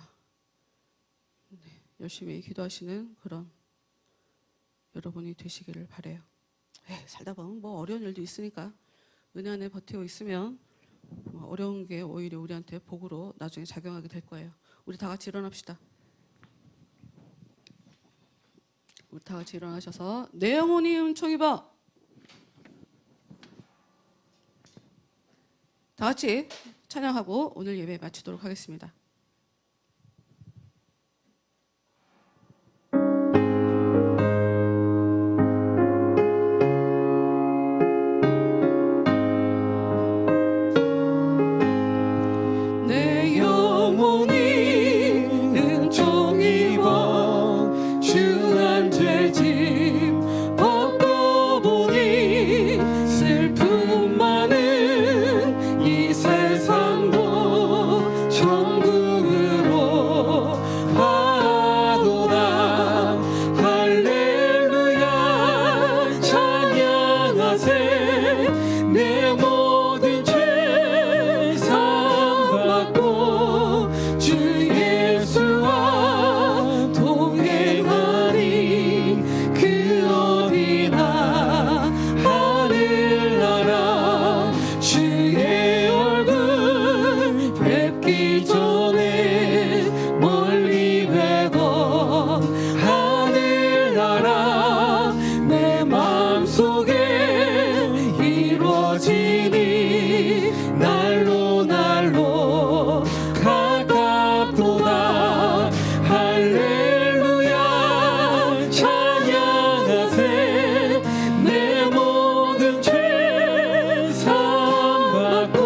네, 열심히 기도하시는 그런 여러분이 되시기를 바래요. 살다 보면 뭐 어려운 일도 있으니까 은혜 안에 버티고 있으면 뭐 어려운 게 오히려 우리한테 복으로 나중에 작용하게 될 거예요. 우리 다 같이 일어납시다. 우리 다 같이 일어나셔서 내 영혼이 은총 입어. 다 같이 찬양하고 오늘 예배 마치도록 하겠습니다. 내 영혼이 은총 입어 중한 죄짐 벗고 보니 슬픔 많은 이 세상도 천국으로 가도다. 할렐루야 찬양하세. 내 모든 죄 사함받고 주 예수와 동행하니 그 어디나 하늘나라. 주의 얼굴 뵙기 전에 멀리 뵈던 하늘나라. 내 마음속에 이루어지니 날로 날로 가깝도다. 할렐루야 찬양하세. 내 모든 죄 사함받고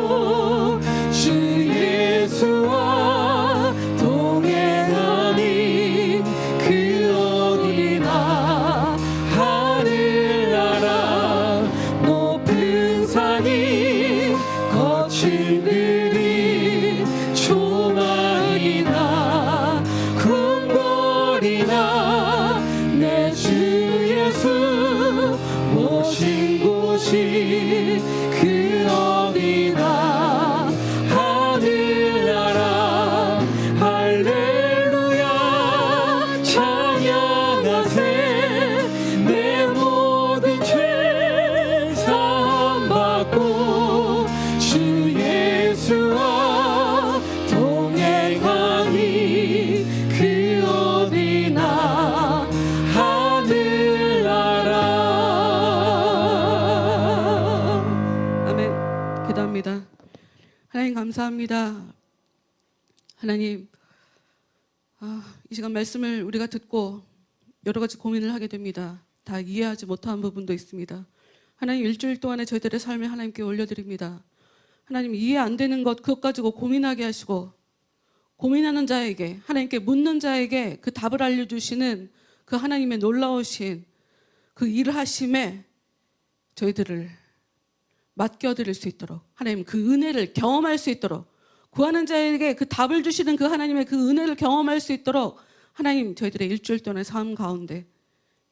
주 예수와 동행하니 그 어디나 하늘나라. 높은 산이 거친 들이 조망이나 궁궐이나 내 주 예수 오신 곳이 그 어디나 하늘나라. 할렐루야 찬양하세. 내 모든 죄 사함받고 주 예수와 동행하니 그 어디나 하늘나라. 아멘. 기도합니다. 하나님 감사합니다. 하나님, 이 시간 말씀을 우리가 듣고 여러 가지 고민을 하게 됩니다. 다 이해하지 못한 부분도 있습니다. 하나님, 일주일 동안에 저희들의 삶을 하나님께 올려드립니다. 하나님, 이해 안 되는 것 그것 가지고 고민하게 하시고, 고민하는 자에게, 하나님께 묻는 자에게 그 답을 알려주시는 그 하나님의 놀라우신 그 일하심에 저희들을 맡겨드릴 수 있도록, 하나님 그 은혜를 경험할 수 있도록, 구하는 자에게 그 답을 주시는 그 하나님의 그 은혜를 경험할 수 있도록 하나님, 저희들의 일주일 동안의 삶 가운데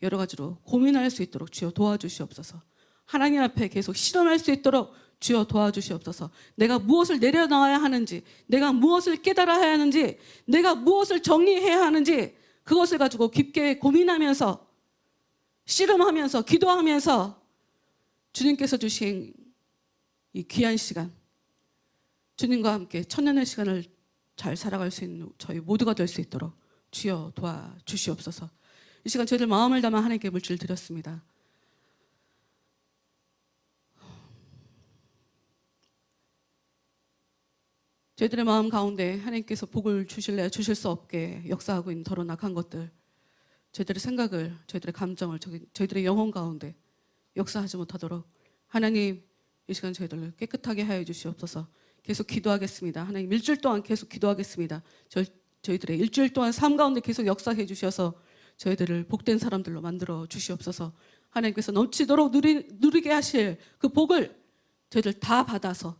여러 가지로 고민할 수 있도록 주여 도와주시옵소서. 하나님 앞에 계속 실험할 수 있도록 주여 도와주시옵소서. 내가 무엇을 내려놔야 하는지, 내가 무엇을 깨달아야 하는지, 내가 무엇을 정리해야 하는지, 그것을 가지고 깊게 고민하면서, 씨름하면서, 기도하면서 주님께서 주신 이 귀한 시간, 주님과 함께 천년의 시간을 잘 살아갈 수 있는 저희 모두가 될 수 있도록 주여 도와주시옵소서. 이 시간 저희들 마음을 담아 하나님께 물질 드렸습니다. 저희들의 마음 가운데 하나님께서 복을 주실래야 주실 수 없게 역사하고 있는 더러운 악한 것들, 저희들의 생각을, 저희들의 감정을, 저희들의 영혼 가운데 역사하지 못하도록 하나님, 이 시간 저희들을 깨끗하게 하여 주시옵소서. 계속 기도하겠습니다. 하나님, 일주일 동안 계속 기도하겠습니다. 저희들의 일주일 동안 삶 가운데 계속 역사해 주셔서 저희들을 복된 사람들로 만들어 주시옵소서. 하나님께서 넘치도록 누리게 하실 그 복을 저희들 다 받아서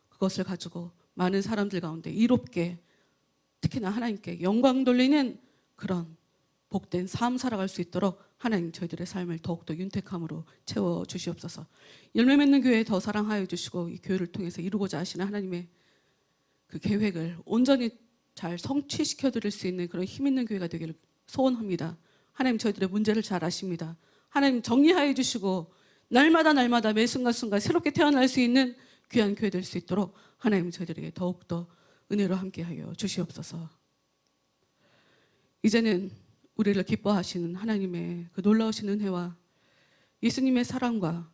그것을 가지고 많은 사람들 가운데 이롭게, 특히나 하나님께 영광 돌리는 그런 복된 삶 살아갈 수 있도록 하나님, 저희들의 삶을 더욱더 윤택함으로 채워 주시옵소서. 열매 맺는 교회 더 사랑하여 주시고, 이 교회를 통해서 이루고자 하시는 하나님의 그 계획을 온전히 잘 성취시켜 드릴 수 있는 그런 힘 있는 교회가 되기를 소원합니다. 하나님, 저희들의 문제를 잘 아십니다. 하나님, 정리하여 주시고 날마다 매 순간순간 새롭게 태어날 수 있는 귀한 교회 될 수 있도록 하나님, 저희들에게 더욱더 은혜로 함께하여 주시옵소서. 이제는 우리를 기뻐하시는 하나님의 그 놀라우신 은혜와 예수님의 사랑과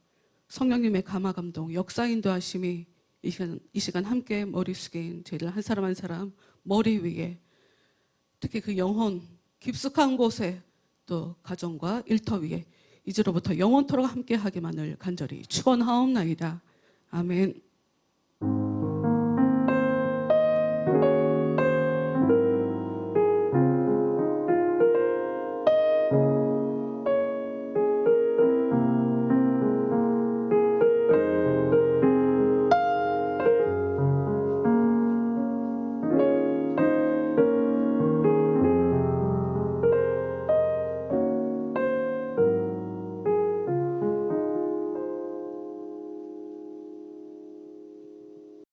성령님의 감화 감동, 역사 인도하심이 이 시간 함께 머리 숙인 저희들 한 사람 한 사람 머리 위에, 특히 그 영혼 깊숙한 곳에, 또 가정과 일터 위에 이제로부터 영원토록 함께 하기만을 간절히 축원하옵나이다. 아멘.